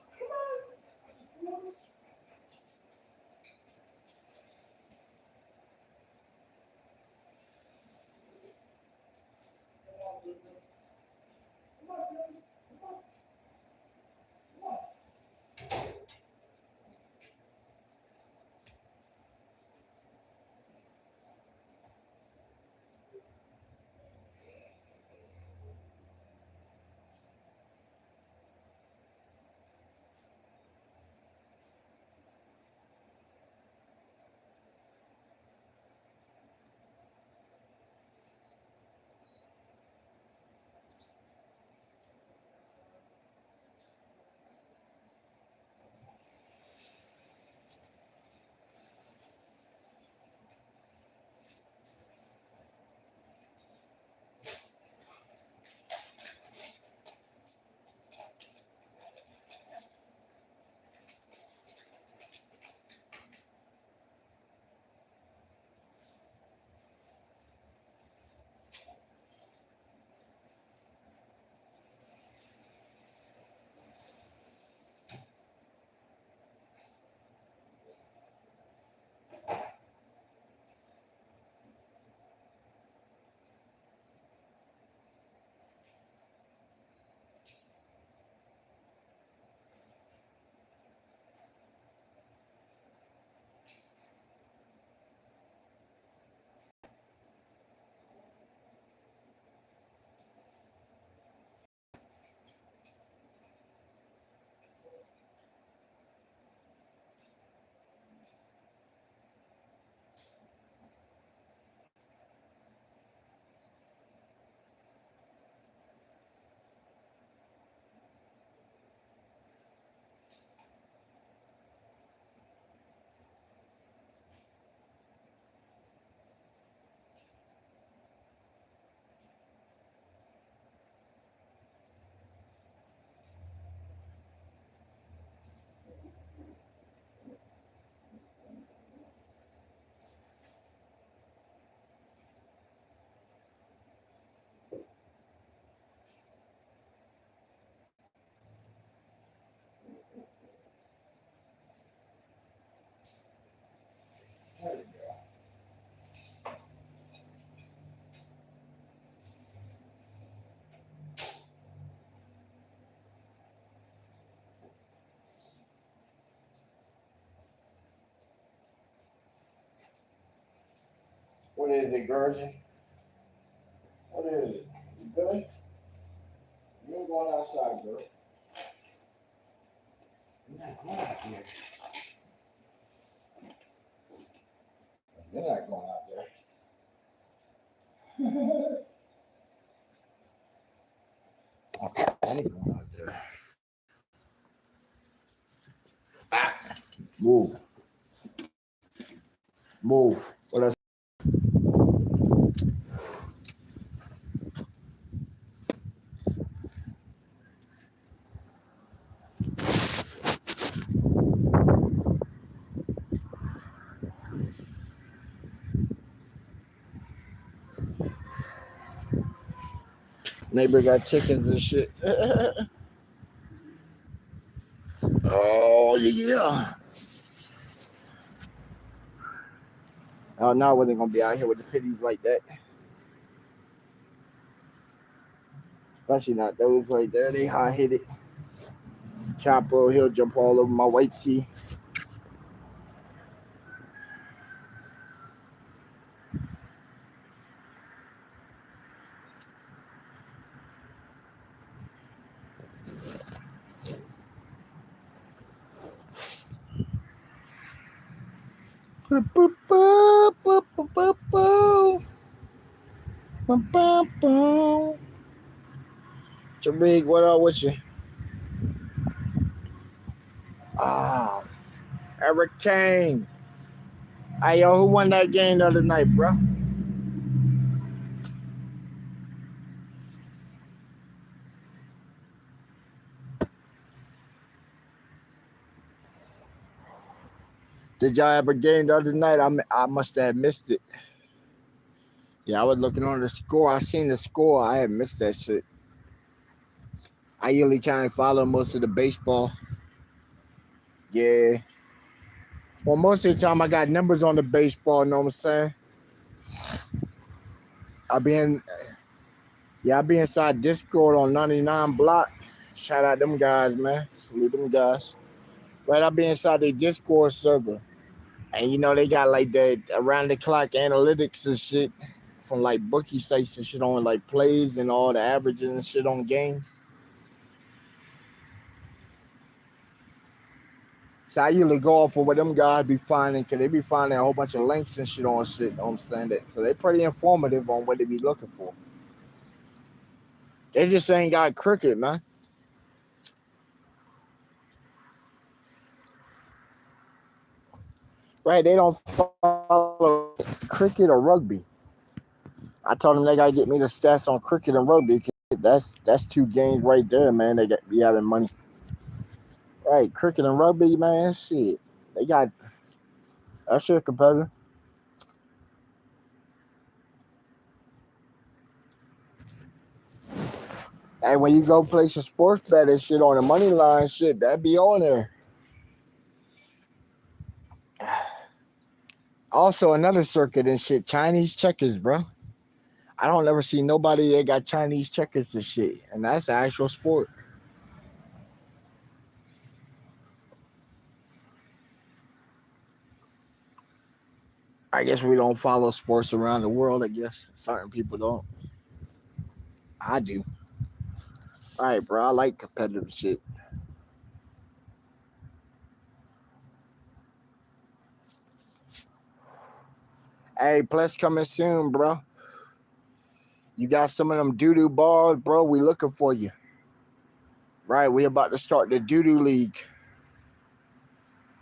What is it, Gerson? What is it? You good? You ain't going outside, girl. You're not going out there. You're not going out there. I ain't going out there. Ah, move. Move. What else? Neighbor got chickens and shit. Oh, yeah. Oh, no, I wasn't going to be out here with the pitties like that. Especially not those right there. They high headed. Chopper, he'll jump all over my white tee. Boop, boop, boop, boop, boop, boop, boop. Boop, boop, boop. Tariq, what up with you? Ah, Eric Kane. Hey, yo, who won that game the other night, bro? Did y'all have a game the other night? I must have missed it. Yeah, I was looking on the score. I seen the score. I had missed that shit. I usually try and follow most of the baseball. Yeah. Well, most of the time I got numbers on the baseball, know what I'm saying? I be in, I be inside Discord on 99 Block. Shout out them guys, man. Salute them guys. Right, I be inside the Discord server. And you know, they got like that around the clock analytics and shit from like bookie sites and shit on like plays and all the averages and shit on games. So I usually go off of what them guys be finding, because they be finding a whole bunch of links and shit on shit. You know what I'm saying? That, so they pretty informative on what they be looking for. They just ain't got cricket, man. Right? They don't follow cricket or rugby. I told them they gotta get me the stats on cricket and rugby. That's two games right there, man. They got be having money. Right, cricket and rugby, man. Shit, they got that shit competitive. And when you go play some sports bet and shit on the money line, shit, that be on there. Also, another circuit and shit, Chinese checkers, bro. I don't ever see nobody that got Chinese checkers and shit, and that's an actual sport. I guess we don't follow sports around the world. I guess certain people don't. I do. All right, bro. I like competitive shit. Hey, plus coming soon, bro. You got some of them doo-doo balls, bro. We looking for you. Right, we about to start the doo-doo league.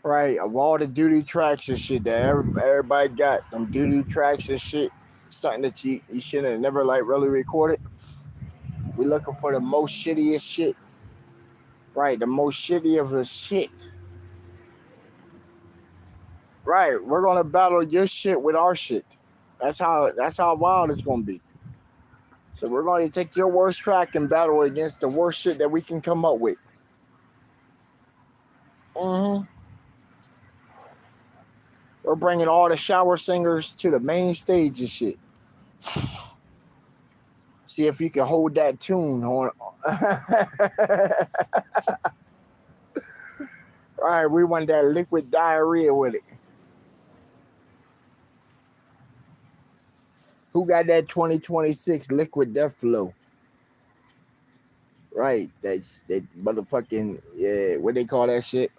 Right, of all the doo-doo tracks and shit that everybody got, them doo-doo tracks and shit, something that you should have never like really recorded. We looking for the most shittiest shit. Right, the most shitty of the shit. Right, we're gonna battle your shit with our shit. That's how wild it's gonna be. So we're gonna take your worst track and battle against the worst shit that we can come up with. Mm-hmm. We're bringing all the shower singers to the main stage and shit. See if you can hold that tune on. All right, we want that liquid diarrhea with it. Who got that 2026 liquid death flow? Right, that motherfucking, yeah, what they call that shit?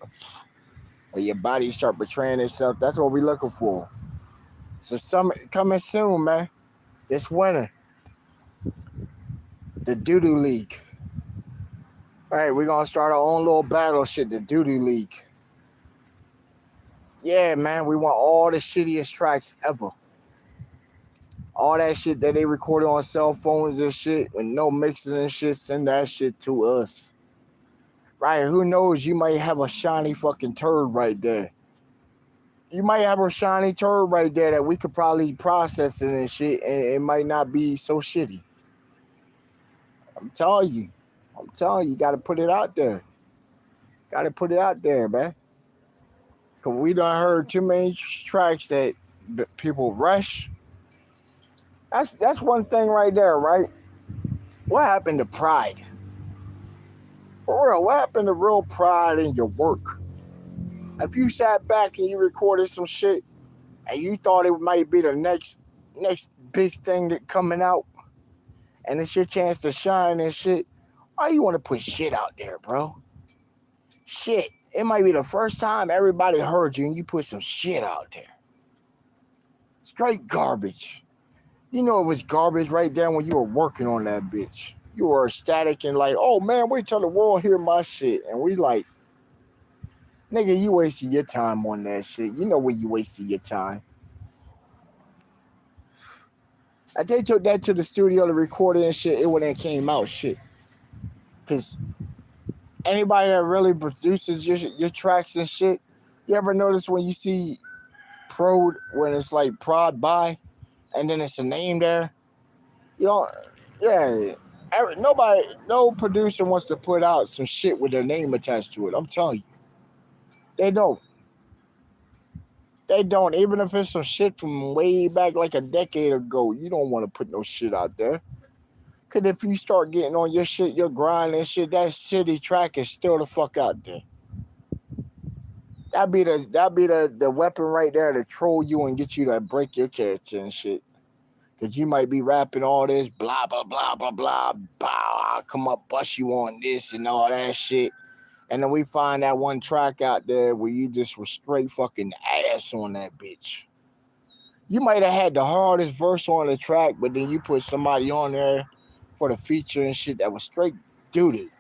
Where your body start betraying itself. That's what we looking for. So summer coming soon, man. This winter, the Doo-Doo League. All right, we're gonna start our own little battle shit, the Doo-Doo League. Yeah, man, we want all the shittiest tracks ever. All that shit that they recorded on cell phones and shit with no mixing and shit, send that shit to us. Right, who knows, you might have a shiny fucking turd right there. You might have a shiny turd right there that we could probably process it and shit, and it might not be so shitty. I'm telling you. You gotta put it out there. Gotta put it out there, man. Cause we done heard too many tracks that people rush. That's one thing right there, right? What happened to pride? For real, what happened to real pride in your work? If you sat back and you recorded some shit and you thought it might be the next big thing that coming out and it's your chance to shine and shit, why you want to put shit out there, bro? Shit. It might be the first time everybody heard you and you put some shit out there. Straight garbage. You know it was garbage right there when you were working on that bitch. You were ecstatic and like, oh man, wait till the world hear my shit. And we like, nigga, you wasted your time on that shit. You know where you wasted your time. If they took that to the studio to record it and shit, it wouldn't have came out shit. Cause anybody that really produces your tracks and shit, you ever notice when you see prod when it's like prod by and then it's a name there? You know, yeah. Nobody, no producer wants to put out some shit with their name attached to it. I'm telling you, they don't. They don't. Even if it's some shit from way back like a decade ago, you don't want to put no shit out there. Cause if you start getting on your shit, your grind and shit, that shitty track is still the fuck out there. That'd be the weapon right there to troll you and get you to break your character and shit. Cause you might be rapping all this blah blah blah blah blah, I'll come up bust you on this and all that shit. And then we find that one track out there where you just was straight fucking ass on that bitch. You might have had the hardest verse on the track, but then you put somebody on there for the feature and shit that was straight doo doo.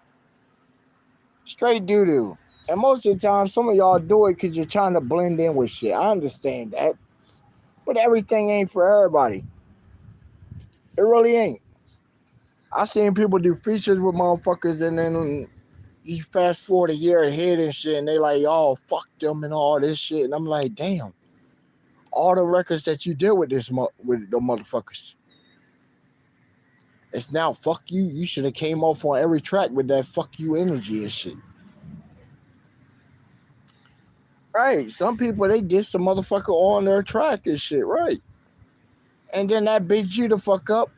Straight doo doo. And most of the time, some of y'all do it because you're trying to blend in with shit. I understand that. But everything ain't for everybody. It really ain't. I seen people do features with motherfuckers and then you fast forward a year ahead and shit and they like, oh, fuck them and all this shit. And I'm like, damn. All the records that you did with with the motherfuckers. It's now fuck you. You should have came off on every track with that fuck you energy and shit. Right. Some people, they get some motherfucker on their track and shit, right? And then that beats you the fuck up.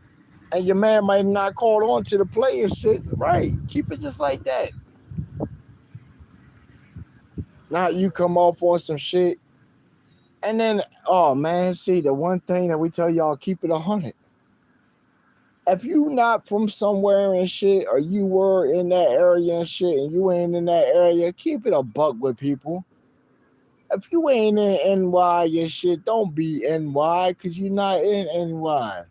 And your man might not call on to the play and shit. Right. Keep it just like that. Now you come off on some shit. And then, oh man, see, the one thing that we tell y'all, keep it 100. If you not from somewhere and shit, or you were in that area and shit, and you ain't in that area, keep it a buck with people. If you ain't in NY and shit, don't be NY, because you're not in NY.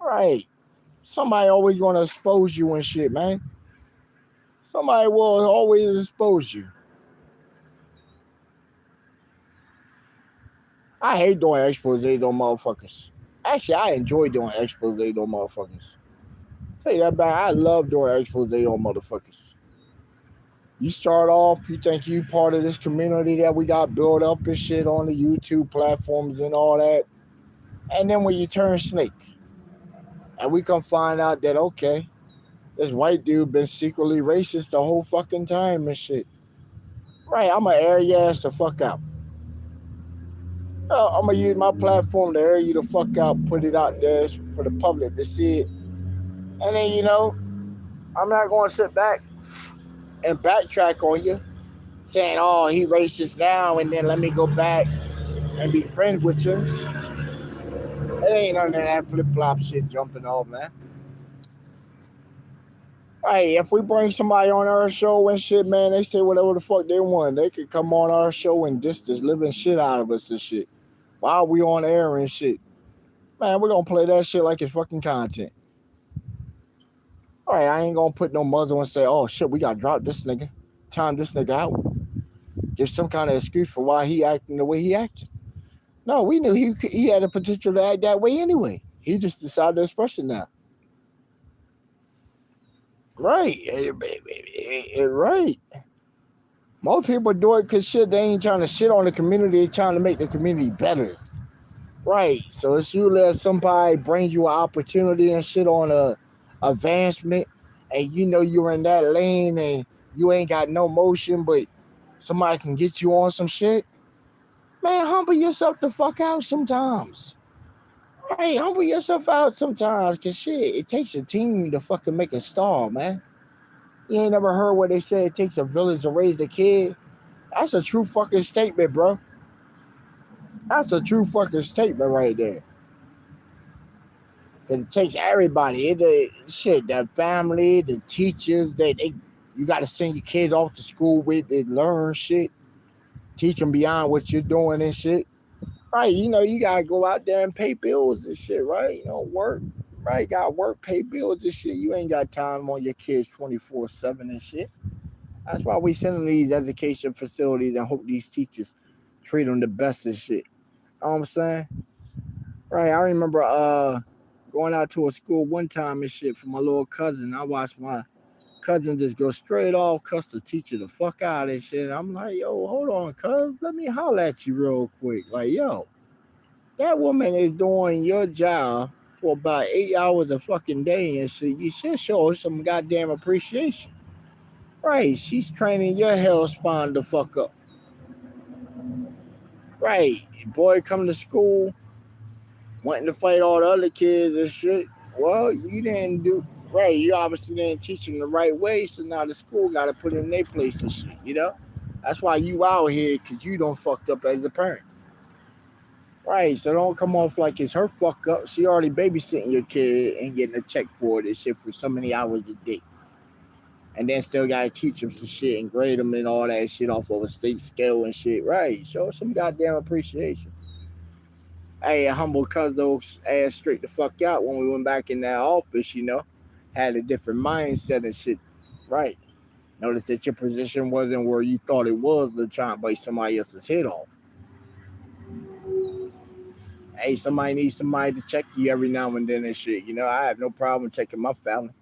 Right. Somebody always want to expose you and shit, man. Somebody will always expose you. I hate doing exposés on motherfuckers. Actually, I enjoy doing exposés on motherfuckers. Tell you that back, I love doing exposés on motherfuckers. You start off, you think you part of this community that we got built up and shit on the YouTube platforms and all that. And then when you turn snake, and we come find out that, okay, this white dude been secretly racist the whole fucking time and shit. Right, I'm gonna air your ass the fuck out. I'm gonna use my platform to air you the fuck out, put it out there for the public to see it. And then, I'm not gonna sit back and backtrack on you, saying, oh, he racist now, and then let me go back and be friends with you. It ain't none of that flip-flop shit jumping off, man. Hey, if we bring somebody on our show and shit, man, they say whatever the fuck they want. They could come on our show and just living shit out of us and shit. While we on air and shit. Man, we're gonna play that shit like it's fucking content. Alright, I ain't gonna put no muzzle and say, oh shit, we gotta drop this nigga. Time this nigga out. Give some kind of excuse for why he acting the way he acted. No, we knew he had the potential to act that way anyway. He just decided to express it now. Right. Right. Most people do it because shit, they ain't trying to shit on the community. They trying to make the community better. Right. So it's usually if somebody brings you an opportunity and shit on a advancement and you know you're in that lane and you ain't got no motion, but somebody can get you on some shit. Man, humble yourself the fuck out sometimes. Right, humble yourself out sometimes, cause shit, it takes a team to fucking make a star, man. You ain't never heard what they say it takes a village to raise a kid? That's a true fucking statement, bro. That's a true fucking statement right there. Cause it takes everybody. The family, the teachers, you gotta send your kids off to school with, they learn shit. Teach them beyond what you're doing and shit. Right, you gotta go out there and pay bills and shit, right? Work. Right, got work, pay bills and shit. You ain't got time on your kids 24/7 and shit. That's why we send them to these education facilities and hope these teachers treat them the best and shit. You know what I'm saying? Right, I remember going out to a school one time and shit for my little cousin. I watched my cousin just go straight off, cuss the teacher the fuck out and shit. I'm like, yo, hold on, cuz, let me holler at you real quick. Like, yo, that woman is doing your job for about 8 hours a fucking day and shit. You should show her some goddamn appreciation. Right, she's training your hell spawn the fuck up. Right, boy come to school wanting to fight all the other kids and shit. Well, you didn't do right. You obviously didn't teach them the right way, so now the school got to put in their place and shit. You know, that's why you out here because you don't fucked up as a parent. Right, so don't come off like it's her fuck up. She already babysitting your kid and getting a check for it and shit for so many hours a day. And then still gotta teach them some shit and grade them and all that shit off of a state scale and shit. Right, show some goddamn appreciation. Hey, humble cuzzo ass straight the fuck out when we went back in that office, you know. Had a different mindset and shit. Right. Notice that your position wasn't where you thought it was to try and bite somebody else's head off. Hey, somebody needs somebody to check you every now and then and shit. You know, I have no problem checking my family.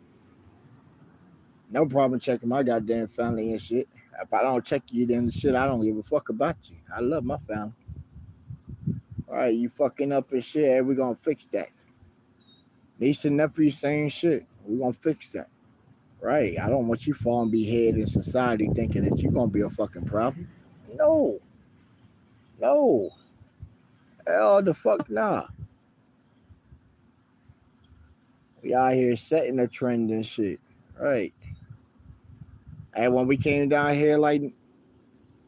No problem checking my goddamn family and shit. If I don't check you, then shit, I don't give a fuck about you. I love my family. All right, you fucking up and shit. Hey, we gonna fix that. Niece and nephew, same shit. We gonna fix that. Right. I don't want you falling behead in society thinking that you're gonna be a fucking problem. No. No. Hell the fuck nah. We out here setting a trend and shit. Right. And when we came down here like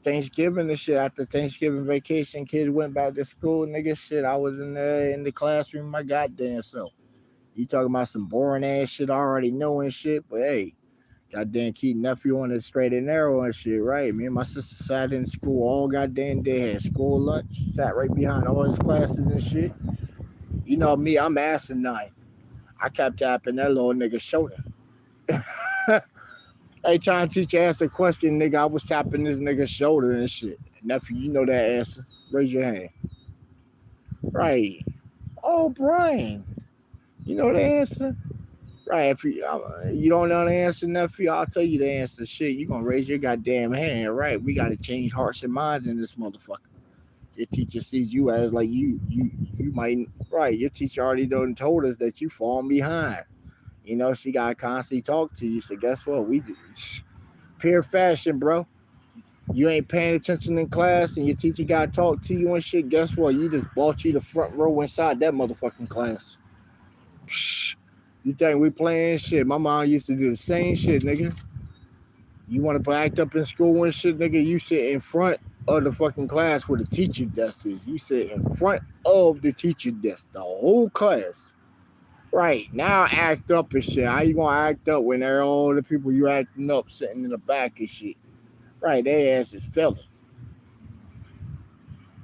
Thanksgiving and shit, after Thanksgiving vacation, kids went back to school, nigga shit. I was in there in the classroom my goddamn self. You talking about some boring ass shit I already know and shit, but hey, goddamn keep nephew on the straight and narrow and shit, right? Me and my sister sat in school all goddamn day, had school lunch, sat right behind all his classes and shit. You know me, I'm asinine. I kept tapping that little nigga's shoulder. Hey, trying to teach your ass a question, nigga. I was tapping this nigga's shoulder and shit. Nephew, you know that answer. Raise your hand. Right. Oh, Brian. You know the answer? Right. If you don't know the answer, nephew, I'll tell you the answer. Shit, you gonna raise your goddamn hand, right? We gotta change hearts and minds in this motherfucker. Your teacher sees you as like you might right. Your teacher already done told us that you falling behind. You know she gotta constantly talk to you. So guess what? We did peer fashion, bro. You ain't paying attention in class, and your teacher gotta talk to you and shit. Guess what? You just bought you the front row inside that motherfucking class. Psh, you think we playing shit? My mom used to do the same shit, nigga. You want to act up in school and shit, nigga? You sit in front of the fucking class where the teacher desk is. You sit in front of the teacher desk, the whole class. Right now, act up and shit. How you gonna act up when they're all the people you acting up sitting in the back and shit? Right, their ass is failing.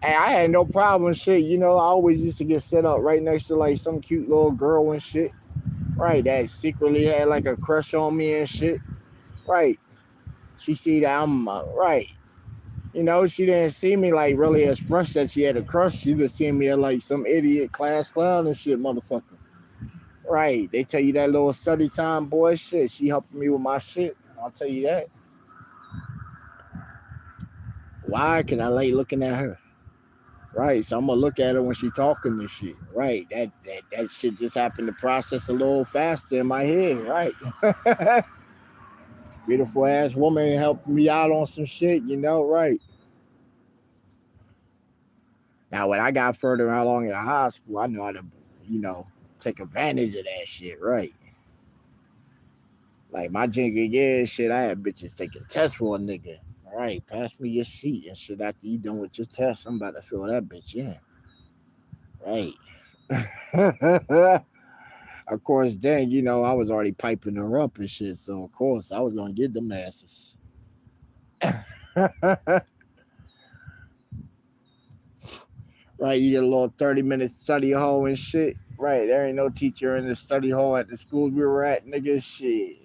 Hey, I had no problem, shit. You know, I always used to get set up right next to like some cute little girl and shit. Right, that secretly had like a crush on me and shit. Right, she see that I'm right. You know, she didn't see me like really express that she had a crush. She just seen me as like some idiot class clown and shit, motherfucker. Right, they tell you that little study time boy shit. She helping me with my shit. I'll tell you that. Why? Cause I like looking at her. Right, so I'm gonna look at her when she talking this shit. Right, that shit just happened to process a little faster in my head. Right, beautiful ass woman helping me out on some shit. You know, right. Now when I got further along in high school, I know how to, you know, take advantage of that shit. Right, like my junior year shit, I had bitches taking tests for a nigga. All right, pass me your sheet and shit after you done with your test. I'm about to fill that bitch in. Right. Of course, then you know I was already piping her up and shit, so of course I was gonna get them asses. Right, you get a little 30-minute study hall and shit. Right, there ain't no teacher in the study hall at the school we were at, nigga. Shit.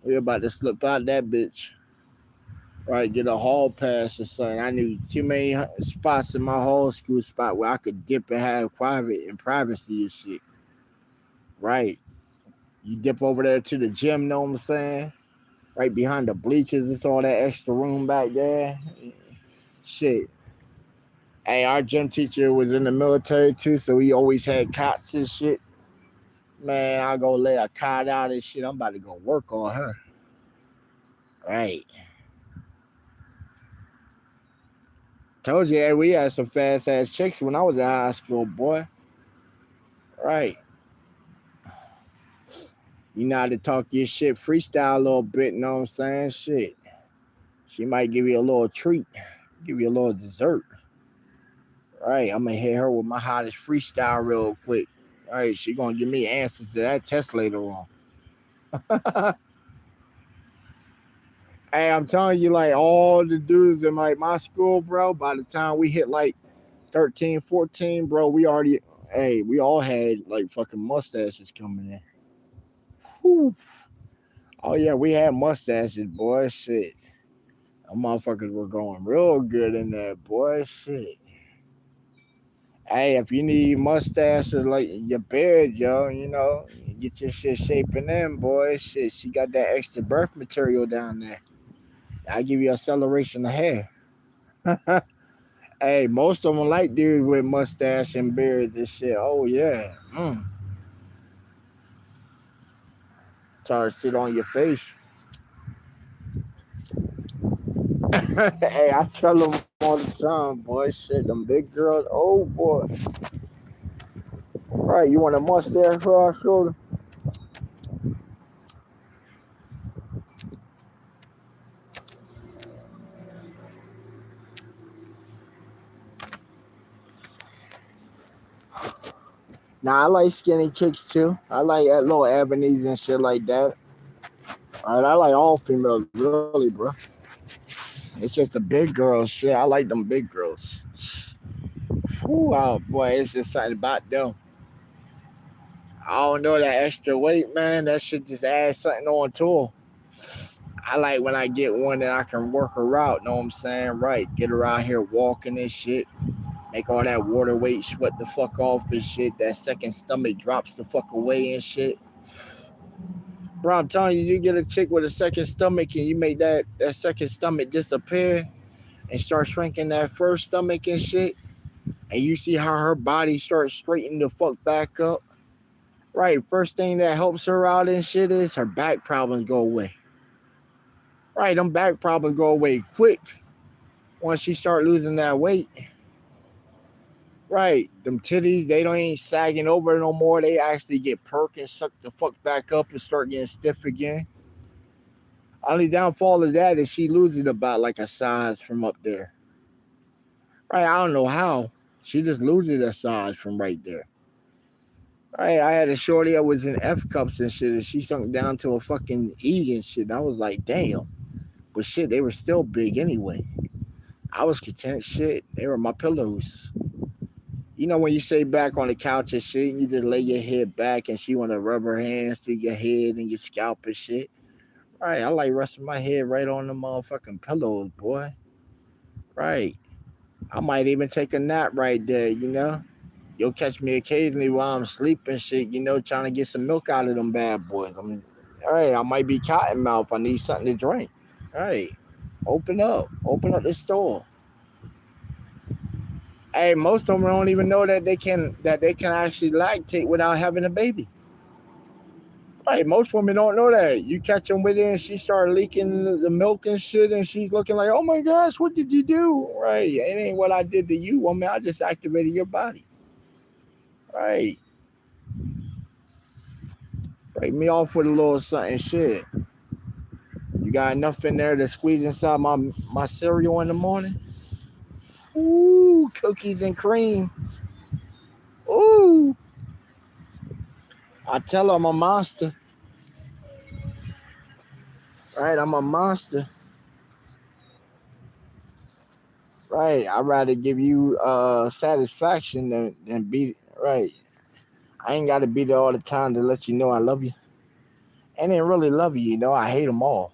We about to slip out that bitch. Right, get a hall pass or something. I knew too many spots in my whole school spot where I could dip and have private and privacy and shit. Right. You dip over there to the gym, know what I'm saying? Right behind the bleachers, it's all that extra room back there. Shit. Hey, our gym teacher was in the military too, so he always had cots and shit. Man, I go lay a cot out and shit. I'm about to go work on her. Right. Told you, hey, we had some fast ass chicks when I was in high school, boy. Right. You know how to talk your shit freestyle a little bit, know what I'm saying? Shit. She might give you a little treat, give you a little dessert. Right. I'm gonna hit her with my hottest freestyle real quick. Right, she gonna give me answers to that test later on. Hey, I'm telling you, like all the dudes in like my school, bro, by the time we hit like 13, 14, bro, we all had like fucking mustaches coming in. Whew. Oh yeah, we had mustaches, boy. Shit. Them motherfuckers were going real good in there, boy. Shit. Hey, if you need mustache or like your beard, yo, get your shit shaping in, boy. Shit, she got that extra birth material down there. I give you acceleration of hair. Hey, most of them like dudes with mustache and beards and shit. Oh yeah. Try to sit on your face. Hey, I tell them all the time, boy. Shit, them big girls. Oh boy. Right, you want a mustache for our shoulder? Nah, I like skinny chicks too. I like that little ebonies and shit like that. Alright, I like all females, really, bro. It's just the big girls shit. I like them big girls. Whew, oh boy, it's just something about them. I don't know that extra weight, man. That shit just adds something on to her. I like when I get one that I can work her out. Know what I'm saying? Right. Get her out here walking and shit. Make all that water weight sweat the fuck off and shit. That second stomach drops the fuck away and shit. Bro, I'm telling you, you get a chick with a second stomach and you make that second stomach disappear and start shrinking that first stomach and shit. And you see how her body starts straightening the fuck back up. Right. First thing that helps her out and shit is her back problems go away. Right. Them back problems go away quick once she start losing that weight. Right. Them titties, they don't ain't sagging over no more. They actually get perked and suck the fuck back up and start getting stiff again. Only downfall of that is she loses about like a size from up there. Right. I don't know how. She just loses a size from right there. Right. I had a shorty that was in F cups and shit, and she sunk down to a fucking E and shit. And I was like, damn. But shit, they were still big anyway. I was content. Shit, they were my pillows. You know when you say back on the couch and shit, and you just lay your head back, and she want to rub her hands through your head and your scalp and shit. Right, I like resting my head right on the motherfucking pillows, boy. Right, I might even take a nap right there. You'll catch me occasionally while I'm sleeping, shit. Trying to get some milk out of them bad boys. All right, I might be cotton mouth. I need something to drink. All right, open up the store. Hey, most of them don't even know that they can actually lactate without having a baby. Right, most women don't know that. You catch them with it, and she start leaking the milk and shit, and she's looking like, "Oh my gosh, what did you do?" Right, it ain't what I did to you, woman. I just activated your body. Right, break me off with a little something, shit. You got enough in there to squeeze inside my cereal in the morning? Ooh, cookies and cream. Ooh, I tell her I'm a monster. Right, I'm a monster. Right, I'd rather give you satisfaction than be right. I ain't got to be there all the time to let you know I love you. And ain't really love you, you know. I hate them all.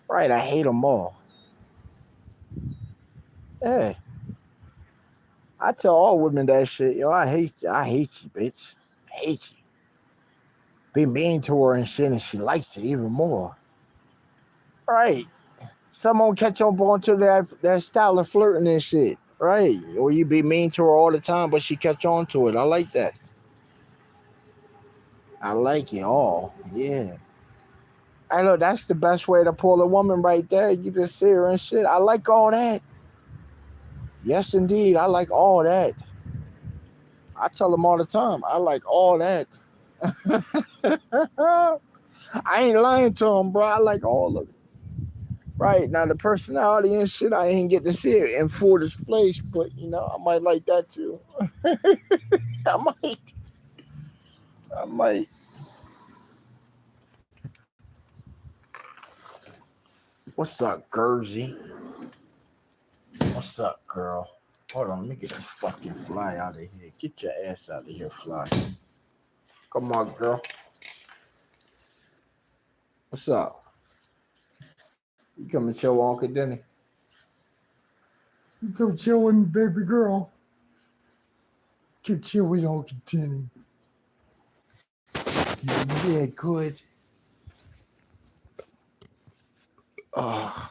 Right, I hate them all. Yeah, I tell all women that shit. Yo, I hate you. I hate you, bitch. I hate you. Be mean to her and shit, and she likes it even more. Right. Someone catch on to that style of flirting and shit. Right. Or you be mean to her all the time, but she catch on to it. I like that. I like it all. Yeah. I know that's the best way to pull a woman right there. You just see her and shit. I like all that. Yes, indeed. I like all that. I tell them all the time. I like all that. I ain't lying to them, bro. I like all of it. Right. Now, the personality and shit, I ain't get to see it in full display, but, you know, I might like that too. I might. I might. What's up, Gursy? What's up, girl? Hold on, let me get this fucking fly out of here. Get your ass out of here, fly. Come on, girl. What's up? You come and chill with Uncle Denny? You come chill with me, baby girl. Come chill with Uncle Denny. Yeah, good. Oh,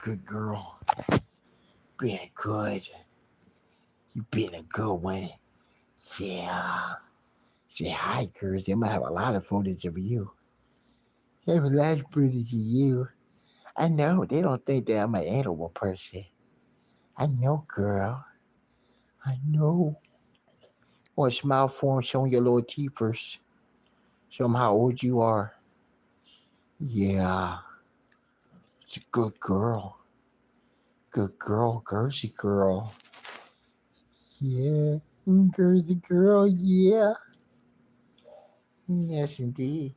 good girl. Being good. You being a good one. Yeah. Say hi, girls. They might have a lot of footage of you. They have a lot of footage of you. I know. They don't think that I'm an animal person. I know, girl. I know. Or smile for them, showing your little teeth first. Show them how old you are. Yeah. It's a good girl. Good girl, Gersey girl. Yeah. Gersey girl, yeah. Yes, indeed.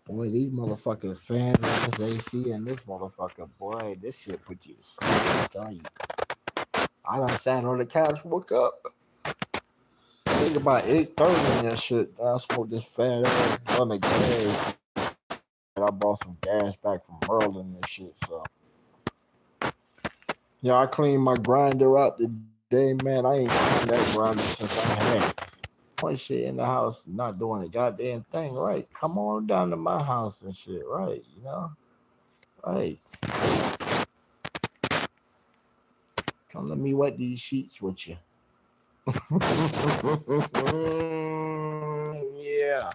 Boy, these motherfucking fans, this AC and this motherfucker, boy, this shit put you to sleep. I tell you. I done sat on the couch, woke up. Think about 8:30 and that shit. I smoked this fat ass on the gas. And I bought some gas back from Maryland and shit. So, yeah, I cleaned my grinder out today, man. I ain't cleaned that grinder since I had it. One shit in the house, not doing a goddamn thing, right? Come on down to my house and shit, right? You know, right? Come let me wet these sheets with you. Yeah.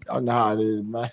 Y'all know how it is, man.